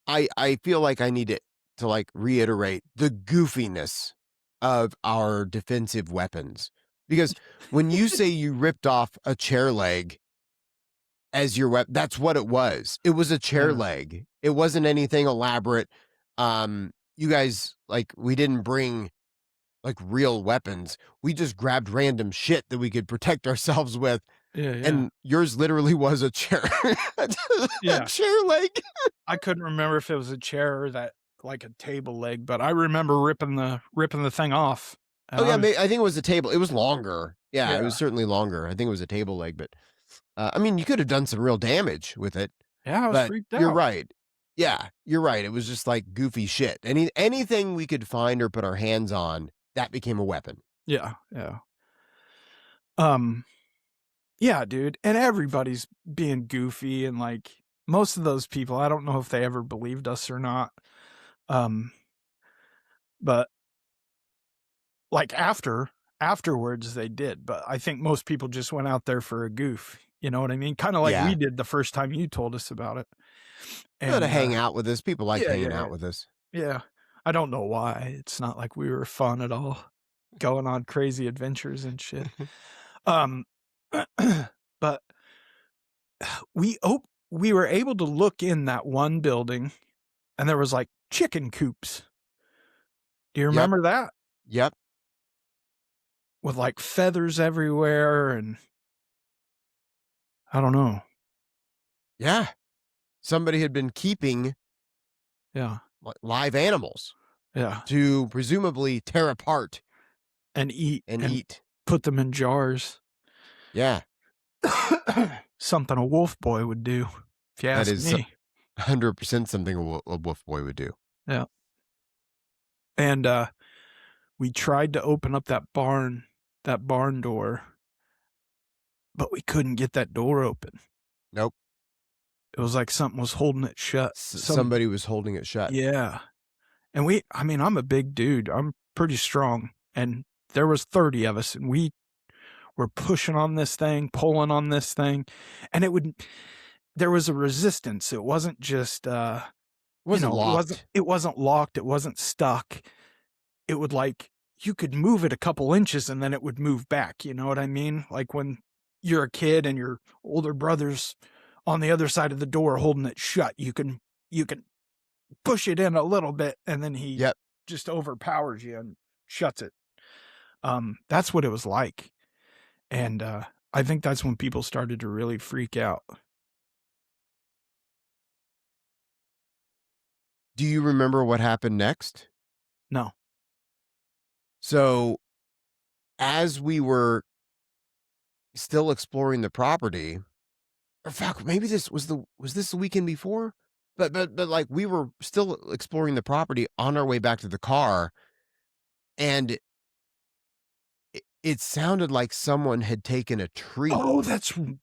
C: I feel like I need to like reiterate the goofiness of our defensive weapons. Because when you say you ripped off a chair leg as your weapon, that's what it was. It was a chair
B: yeah,
C: leg. It wasn't anything elaborate. You guys, like, we didn't bring like real weapons. We just grabbed random shit that we could protect ourselves with.
B: yeah,
C: And yours literally was a chair, a
B: yeah.
C: chair leg.
B: I couldn't remember if it was a chair or that like a table leg, but I remember ripping the thing off. And
C: Oh
B: I
C: yeah,
B: was,
C: I think it was a table. It was longer. Yeah, it
B: yeah,
C: was certainly longer. I think it was a table leg, but I mean, you could have done some real damage with it.
B: yeah, I was
C: But
B: freaked
C: you're
B: out.
C: right. Yeah, you're right. It was just like goofy shit. Anything we could find or put our hands on, that became a weapon.
B: Yeah, yeah. Um, yeah, dude. And everybody's being goofy and like most of those people, I don't know if they ever believed us or not. But like afterwards they did, but I think most people just went out there for a goof. You know what I mean? Kind of like we
C: Yeah,
B: did the first time you told us about it.
C: to
B: And
C: hang out with us. People liked
B: yeah,
C: hanging
B: yeah,
C: out with us.
B: yeah. I don't know why. It's not like we were fun at all, going on crazy adventures and shit. Um, but we were able to look in that one building, and there was like chicken coops. Do you
C: Yep,
B: remember that?
C: yep,
B: With like feathers everywhere, and I don't know.
C: yeah. Somebody had been keeping
B: Yeah,
C: live animals
B: yeah,
C: to presumably tear apart
B: and eat
C: and
B: and
C: eat.
B: put them in jars.
C: Yeah,
B: Something a wolf boy would do, if you
C: that
B: ask
C: is
B: me.
C: 100% something a wolf boy would do.
B: Yeah. And we tried to open up that barn door, but we couldn't get that door open.
C: Nope.
B: It was like something was holding it shut.
C: Somebody was holding it shut.
B: Yeah. And I mean, I'm a big dude. I'm pretty strong. And there was 30 of us, and we were pushing on this thing, pulling on this thing, and there was a resistance. It wasn't just
C: It wasn't locked.
B: it wasn't locked, it wasn't stuck. It would like you could move it a couple inches and then it would move back, you know what I mean? Like when you're a kid and your older brother's on the other side of the door holding it shut, you can push it in a little bit and then he
C: Yep.
B: just overpowers you and shuts it. That's what it was like. And I think that's when people started to really freak out.
C: Do you remember what happened next?
B: No.
C: So, as we were still exploring the property, or fuck, maybe this was the weekend before? But like we were still exploring the property on our way back to the car, and it sounded like someone had taken a tree
B: Oh,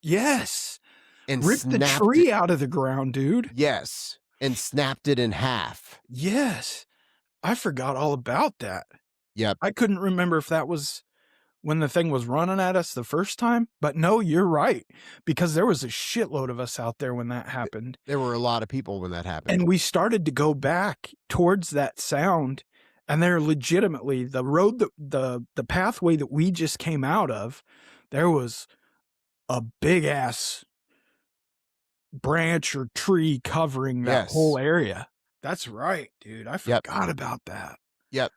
B: yes.
C: and
B: Rip the
C: snapped
B: tree
C: it.
B: out of the ground, dude.
C: Yes, and snapped it in half.
B: Yes. I forgot all about that.
C: Yep.
B: I couldn't remember if that was when the thing was running at us the first time, but no, you're right, because there was a shitload of us out there when that happened.
C: There were a lot of people when that happened.
B: And we started to go back towards that sound, and there legitimately the road the pathway that we just came out of, there was a big ass branch or tree covering that whole area. That's right, dude. I forgot about that.
C: Yep.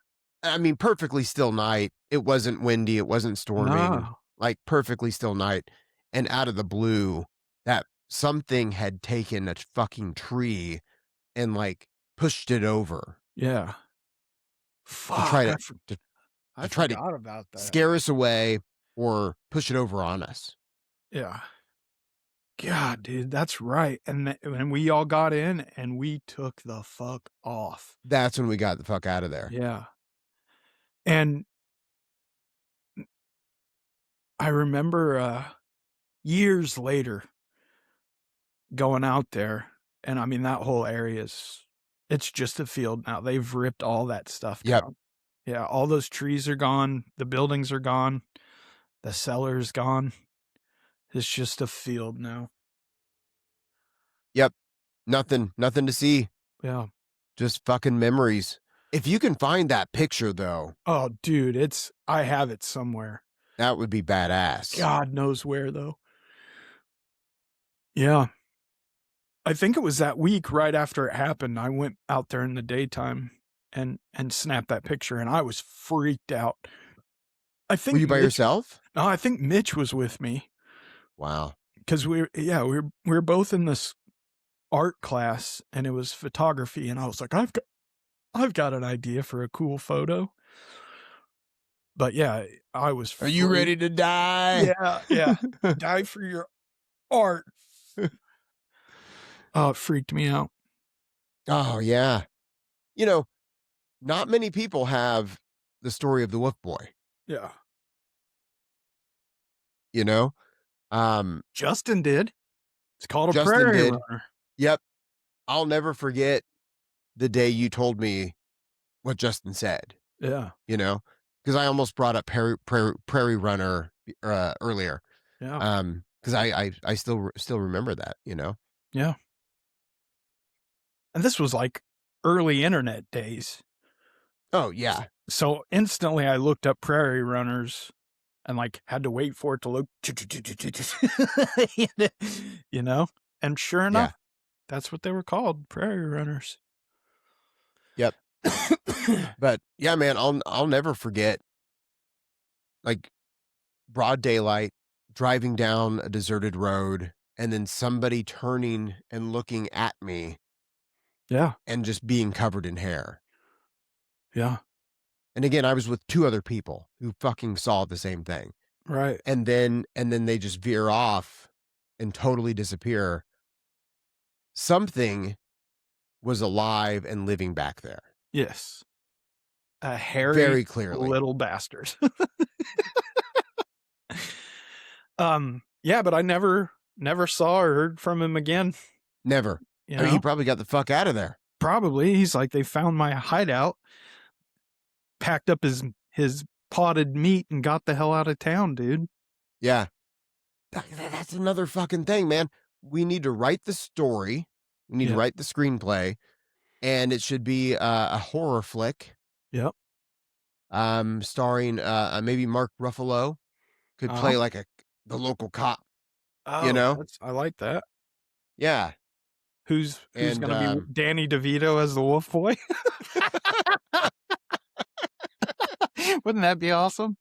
C: I mean, perfectly still night. It wasn't windy. It wasn't storming.
B: No.
C: Like perfectly still night. And out of the blue, that something had taken a fucking tree and like pushed it over.
B: Yeah. Fuck.
C: To
B: I
C: try to
B: forgot about that.
C: scare us away or push it over on us.
B: Yeah. God, dude, that's right. And we all got in and we took the fuck off.
C: That's when we got the fuck out of there.
B: Yeah. And I remember years later going out there, and I mean that whole area it's just a field now. They've ripped all that stuff down. Yeah, all those trees are gone, the buildings are gone, the cellar's gone. It's just a field now.
C: Yep. Nothing to see.
B: Yeah.
C: Just fucking memories. If you can find that picture, though,
B: Oh, dude, I have it somewhere.
C: that would be badass.
B: God knows where, though. Yeah. I think it was that week right after it happened, I went out there in the daytime and snapped that picture, and I was freaked out. I think
C: Were you by yourself?
B: No, I think Mitch was with me
C: Wow.
B: because we were both in this art class, and it was photography, and I was like, I've got an idea for a cool photo. But yeah, I was
C: Are you ready to die?
B: Yeah. Die for your art. Oh, it freaked me out.
C: Oh, yeah. You know, not many people have the story of the Wolf Boy,
B: Yeah.
C: you know?
B: Justin did. It's called a
C: Justin
B: prairie
C: did.
B: runner.
C: Yep. I'll never forget the day you told me what Justin said,
B: Yeah.
C: you know? Because I almost brought up prairie runner earlier.
B: Yeah.
C: Because I still remember that, you know?
B: Yeah. And this was like early internet days.
C: Oh, yeah.
B: So instantly I looked up prairie runners and like had to wait for it to look, you know? And sure enough, that's what they were called, prairie runners.
C: Yep. But yeah, man, I'll never forget, like, broad daylight, driving down a deserted road, and then somebody turning and looking at me
B: Yeah.
C: and just being covered in hair.
B: Yeah.
C: And again, I was with 2 other people who fucking saw the same thing.
B: Right.
C: And then they just veer off and totally disappear. Something was alive and living back there.
B: Yes. A hairy
C: Very clearly.
B: little bastard. Yeah, but I never saw or heard from him again.
C: Never.
B: You
C: I mean,
B: know?
C: he probably got the fuck out of there.
B: Probably. He's like, they found my hideout, packed up his potted meat, and got the hell out of town, dude.
C: Yeah. That's another fucking thing, man. We need to write the story. We need to write the screenplay, and it should be a horror flick.
B: Yep.
C: Starring maybe Mark Ruffalo could play like the local cop.
B: Oh,
C: You know?
B: I like that.
C: Yeah.
B: Who's
C: And,
B: gonna be Danny DeVito as the Wolf Boy? Wouldn't that be awesome?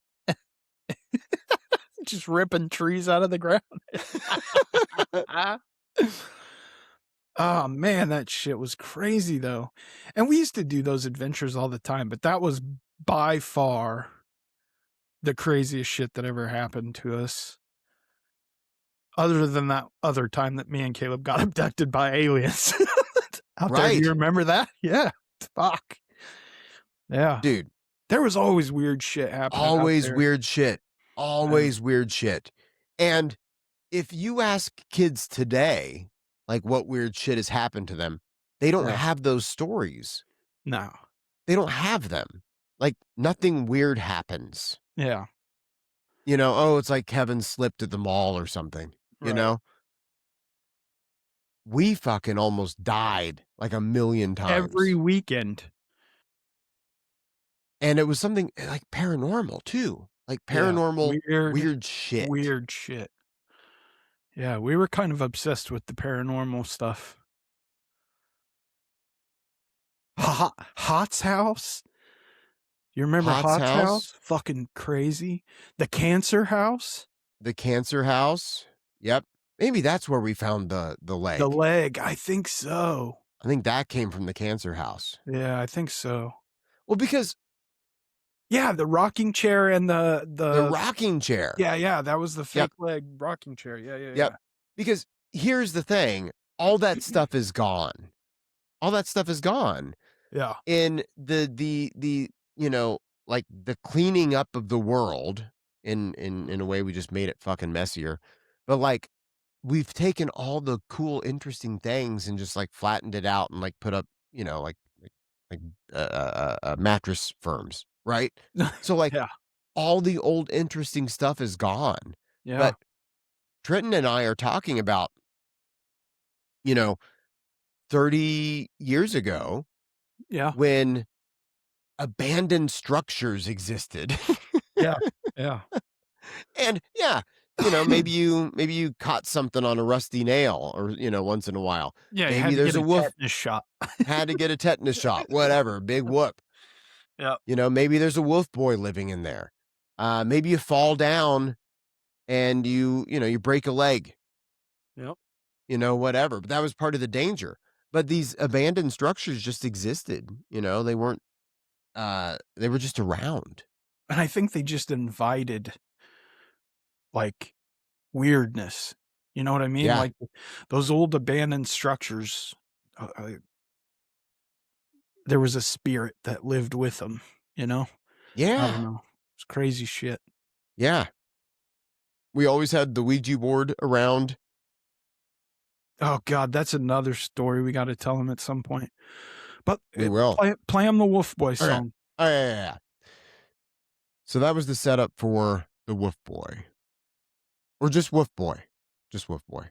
B: Just ripping trees out of the ground. Oh man, that shit was crazy though. And we used to do those adventures all the time, but that was by far the craziest shit that ever happened to us. Other than that other time that me and Caleb got abducted by aliens. Out there, do you remember that? Yeah. Fuck. Yeah.
C: Dude.
B: There was always weird shit happening.
C: Always weird shit. Always weird shit. And if you ask kids today, like, what weird shit has happened to them, they don't have those stories.
B: No.
C: They don't have them. Like, nothing weird happens.
B: Yeah.
C: You know, oh, it's like Kevin slipped at the mall or something, you know? We fucking almost died like 1,000,000 times.
B: Every weekend.
C: And it was something like paranormal too. Like paranormal, weird shit.
B: Weird shit. Yeah, we were kind of obsessed with the paranormal stuff. Hot's house? You remember Hot's house? Fucking crazy. The cancer house?
C: The cancer house? Yep. Maybe that's where we found the leg.
B: The leg, I think so.
C: I think that came from the cancer house.
B: Yeah, I think so.
C: Well, because
B: yeah, the rocking chair and the
C: rocking chair.
B: Yeah, that was the fake leg rocking chair. Yeah.
C: Because here's the thing, all that stuff is gone. All that stuff is gone.
B: Yeah.
C: In the you know, like the cleaning up of the world in a way we just made it fucking messier. But like we've taken all the cool interesting things and just like flattened it out and like put up, you know, like mattress firms, right? So like all the old interesting stuff is gone.
B: Yeah.
C: But Trenton and I are talking about, 30 years ago
B: Yeah.
C: when abandoned structures existed.
B: Yeah. Yeah.
C: And yeah, maybe you caught something on a rusty nail or, once in a while.
B: Yeah, you
C: Maybe
B: had to
C: there's
B: get
C: a
B: a
C: wolf,
B: tetanus shot.
C: had to get a tetanus shot, whatever, big whoop.
B: Yeah.
C: Maybe there's a wolf boy living in there. Maybe you fall down and you break a leg,
B: Yep.
C: whatever. But that was part of the danger. But these abandoned structures just existed, they weren't, they were just around.
B: And I think they just invited like weirdness. You know what I mean?
C: Yeah.
B: Like those old abandoned structures, there was a spirit that lived with them, I don't
C: Yeah.
B: know. It's crazy shit.
C: Yeah. We always had the Ouija board around.
B: Oh God, that's another story we got to tell him at some point. But
C: We will.
B: play him the Wolf Boy
C: Okay.
B: song.
C: Oh, yeah. So that was the setup for the Wolf Boy. Or just Wolf Boy. Just Wolf Boy.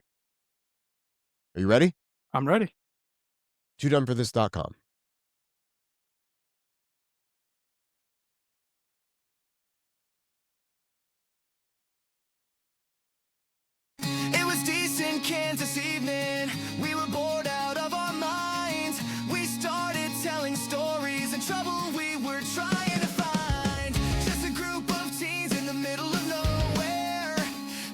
C: Are you ready?
B: I'm ready.
C: TooDumbForThis.com.
A: It was decent Kansas evening. We were bored out of our minds. We started telling stories and trouble we were trying to find. Just a group of teens in the middle of nowhere.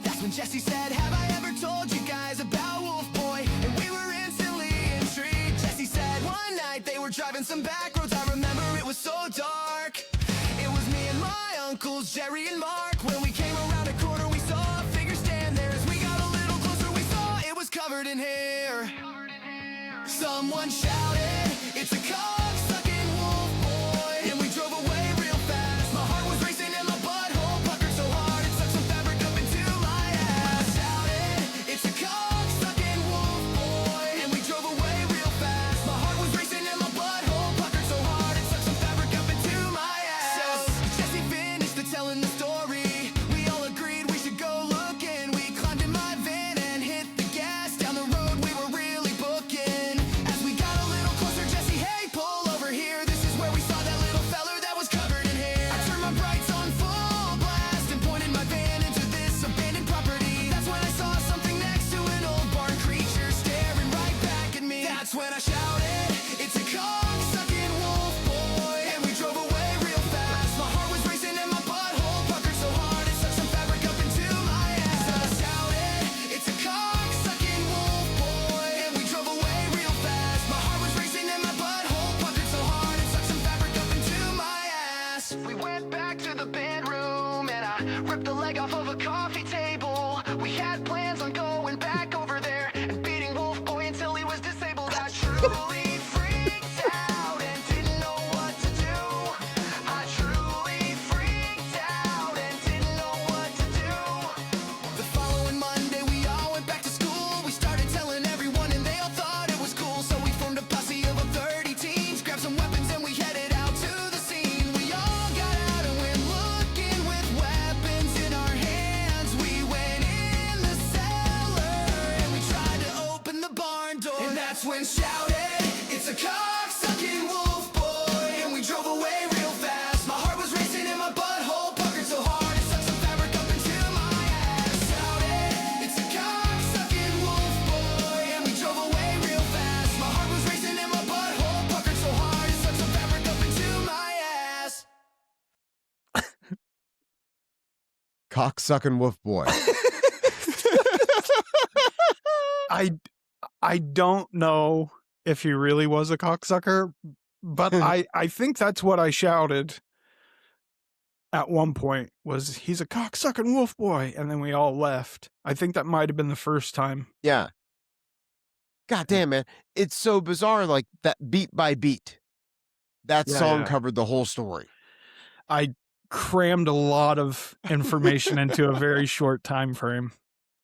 A: That's when Jesse said, "Have I ever told you guys about Wolf Boy?" And we were instantly intrigued. Jesse said one night they were driving some back roads. I remember it was so dark. It was me and my uncles, Jerry and Mark. When we came around a corner, we saw a figure stand there. As we got a little closer, we saw it was covered in hair. Someone shouted, "It's a cock-sucking wolf boy!" And we drove away real fast. My heart was racing and my butthole puckered so hard it sucked some fabric up into my ass. I shouted, "It's a cock-sucking wolf boy!" And we drove away real fast. My heart was racing and my butthole puckered so hard it sucked some fabric up into my ass. So Jesse finished telling the story. We all agreed we should go looking. We climbed in my van and hit the gas. Down the road we were really booking. As we got a little closer, Jesse, hey, pull over here. This is where we saw that little feller that was covered in hair. I turned my brights on full blast and pointed my van into this abandoned property. That's when I saw something next to an old barn creature staring right back at me. That's when I shouted, "It's a cock-sucking wolf boy!" And we drove away real fast. My heart was racing and my butthole puckered so hard it sucked some fabric up into my ass. I shouted, "It's a cock-sucking wolf boy!" And we drove away real fast. My heart was racing and my butthole puckered so hard it sucked some fabric up into my ass. We went back to the bedroom and I ripped the leg off of a coffee table. We had plans on going back over there and beating Wolf Boy until he was disabled. I truly freaked out and didn't know what to do. I truly freaked out and didn't know what to do. The following Monday we all went back to school. We started telling everyone and they all thought it was cool. So we formed a posse of 30 teens, grabbed some weapons and we headed out to the scene. We all got out and went looking with weapons in our hands. We went in the cellar and we tried to open the barn door. And that's when shouted, "It's a cock-sucking wolf boy!" And we drove away real fast. My heart was racing and my butthole puckered so hard it sucked some fabric up into my ass. Shouted, "It's a cock-sucking wolf boy!" And we drove away real fast. My heart was racing and my butthole puckered so hard it sucked some fabric up into my ass.
C: Cock-sucking Wolf Boy.
B: I don't know if he really was a cocksucker, but I think that's what I shouted at one point was he's a cocksucking wolf boy, and then we all left. I think that might have been the first time.
C: Yeah. God damn, man. It's so bizarre, like that beat by beat. That
B: Yeah,
C: song
B: yeah.
C: covered the whole story.
B: I crammed a lot of information into a very short time frame.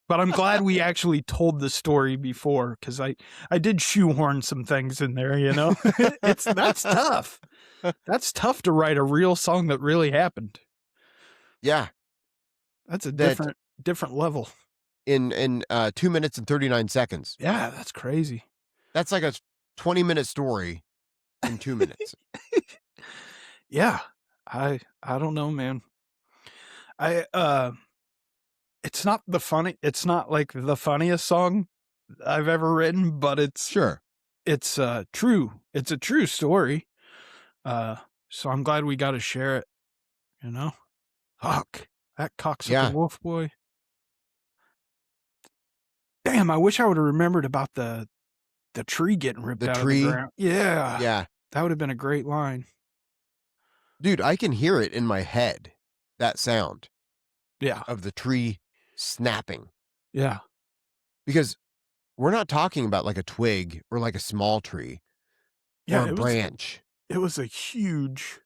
B: But I'm glad we actually told the story before, because I did shoehorn some things in there, That's tough. That's tough to write a real song that really happened.
C: Yeah.
B: That's a
C: That-
B: different level.
C: in 2 minutes and 39 seconds.
B: Yeah, that's crazy.
C: That's like a 20-minute story in 2 minutes.
B: Yeah. I don't know, man. It's not like the funniest song I've ever written, but
C: Sure.
B: it's true. It's a true story. So I'm glad we got to share it, you know? Fuck. That cocksucker
C: Yeah.
B: wolf boy. Damn, I wish I would have remembered about the tree getting ripped
C: The
B: out
C: tree?
B: of the ground. Yeah.
C: Yeah.
B: That would have been a great line.
C: Dude, I can hear it in my head, that sound
B: Yeah.
C: of the tree snapping.
B: Yeah.
C: Because we're not talking about like a twig or like a small tree
B: Yeah,
C: or a branch.
B: it was a huge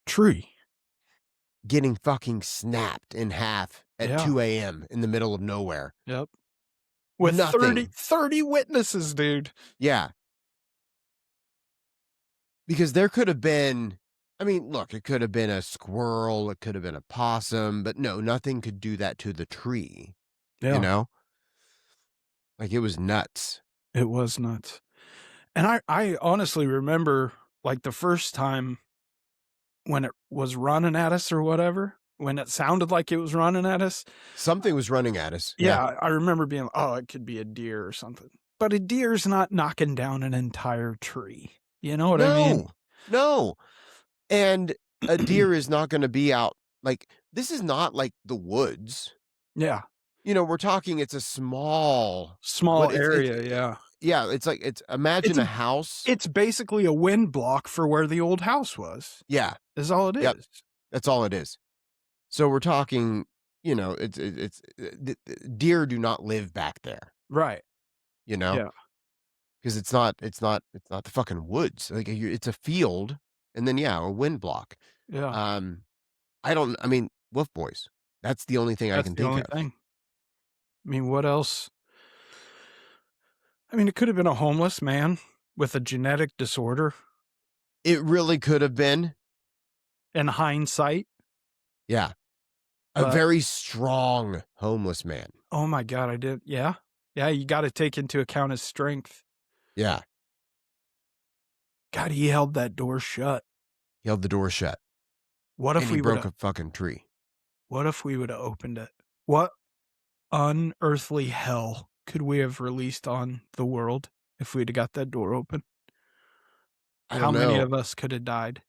B: tree.
C: Getting fucking snapped in half at
B: Yeah.
C: 2 a.m. in the middle of nowhere.
B: Yep. With
C: Nothing.
B: 30 witnesses, dude.
C: Yeah. Because there could have been, I mean, look, it could have been a squirrel, it could have been a possum, but no, nothing could do that to the tree.
B: Yeah.
C: You know? Like, it was nuts.
B: It was nuts. And I honestly remember, like, the first time when it was running at us or whatever, when it sounded like it was running at us.
C: Something was running at us.
B: Yeah, I remember being, oh, it could be a deer or something. But a deer's not knocking down an entire tree. You know what I mean?
C: No. And a deer is not going to be out. Like, this is not like the woods.
B: Yeah.
C: You know, we're talking, it's a small
B: area, yeah.
C: Yeah, it's like, imagine a house.
B: It's basically a wind block for where the old house was.
C: Yeah.
B: Is all it is.
C: Yep. That's all it is. So we're talking, you know, deer do not live back there.
B: Right.
C: You know?
B: Yeah.
C: Because it's not the fucking woods. Like, it's a field, and then a wind block.
B: Yeah.
C: I mean, wolf boys. That's the only thing I can think of.
B: Thing. I mean, what else? I mean, it could have been a homeless man with a genetic disorder.
C: It really could have been.
B: In hindsight.
C: Yeah. A very strong homeless man.
B: Oh my God, I did. Yeah. Yeah, you got to take into account his strength.
C: Yeah.
B: God, he held that door shut.
C: He held the door shut.
B: What if
C: he broke a fucking tree?
B: What if we would have opened it? What unearthly hell could we have released on the world if we'd have got that door open? How many of us could have died?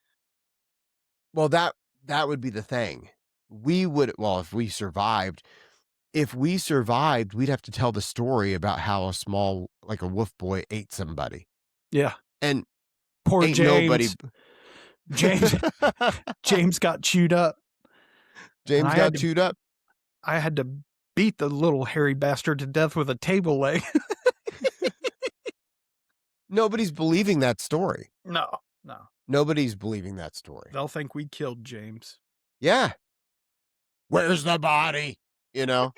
C: Well, that would be the thing. If we survived, we'd have to tell the story about how a small, like a wolf boy, ate somebody.
B: Yeah.
C: And
B: poor
C: ain't
B: James.
C: Nobody...
B: James got chewed up.
C: James got chewed up.
B: I had to beat the little hairy bastard to death with a table leg.
C: Nobody's believing that story.
B: No.
C: Nobody's believing that story.
B: They'll think we killed James.
C: Yeah. Where's the body? You know?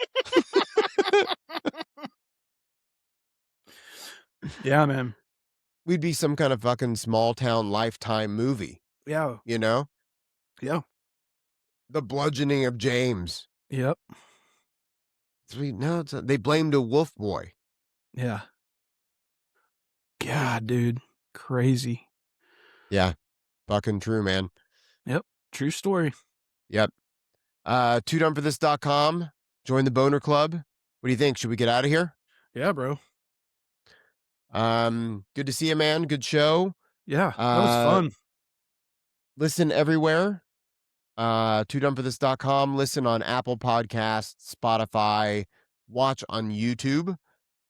B: Yeah, man.
C: We'd be some kind of fucking small town Lifetime movie.
B: Yeah.
C: You know?
B: Yeah.
C: The bludgeoning of James.
B: Yep.
C: They blamed a wolf boy.
B: Yeah. God, dude. Crazy.
C: Yeah. Fucking true, man.
B: Yep. True story.
C: Yep. TooDumbForThis.com. Join the Boner Club. What do you think? Should we get out of here?
B: Yeah, bro.
C: Good to see you, man. Good show.
B: Yeah, that was fun.
C: Listen everywhere. TooDumbForThis.com. Listen on Apple Podcasts, Spotify. Watch on YouTube.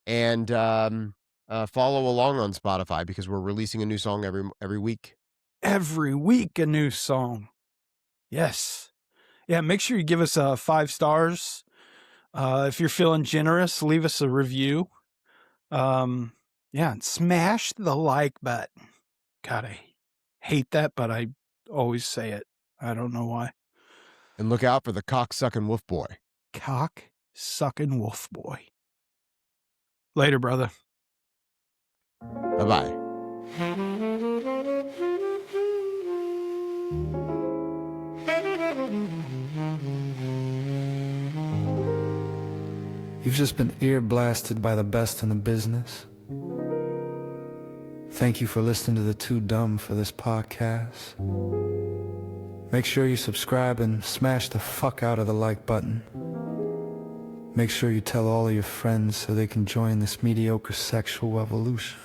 C: And follow along on Spotify because we're releasing a new song every week.
B: Every week, a new song. Yes. Yeah, make sure you give us 5 stars. If you're feeling generous, leave us a review. Yeah, and smash the like button. God, I hate that, but I always say it. I don't know why.
C: And look out for the cock-sucking wolf boy.
B: Cock-sucking wolf boy. Later, brother.
C: Bye-bye.
D: You've just been ear blasted by the best in the business. Thank you for listening to the Too Dumb for This podcast. Make sure you subscribe and smash the fuck out of the like button. Make sure you tell all of your friends so they can join this mediocre sexual evolution.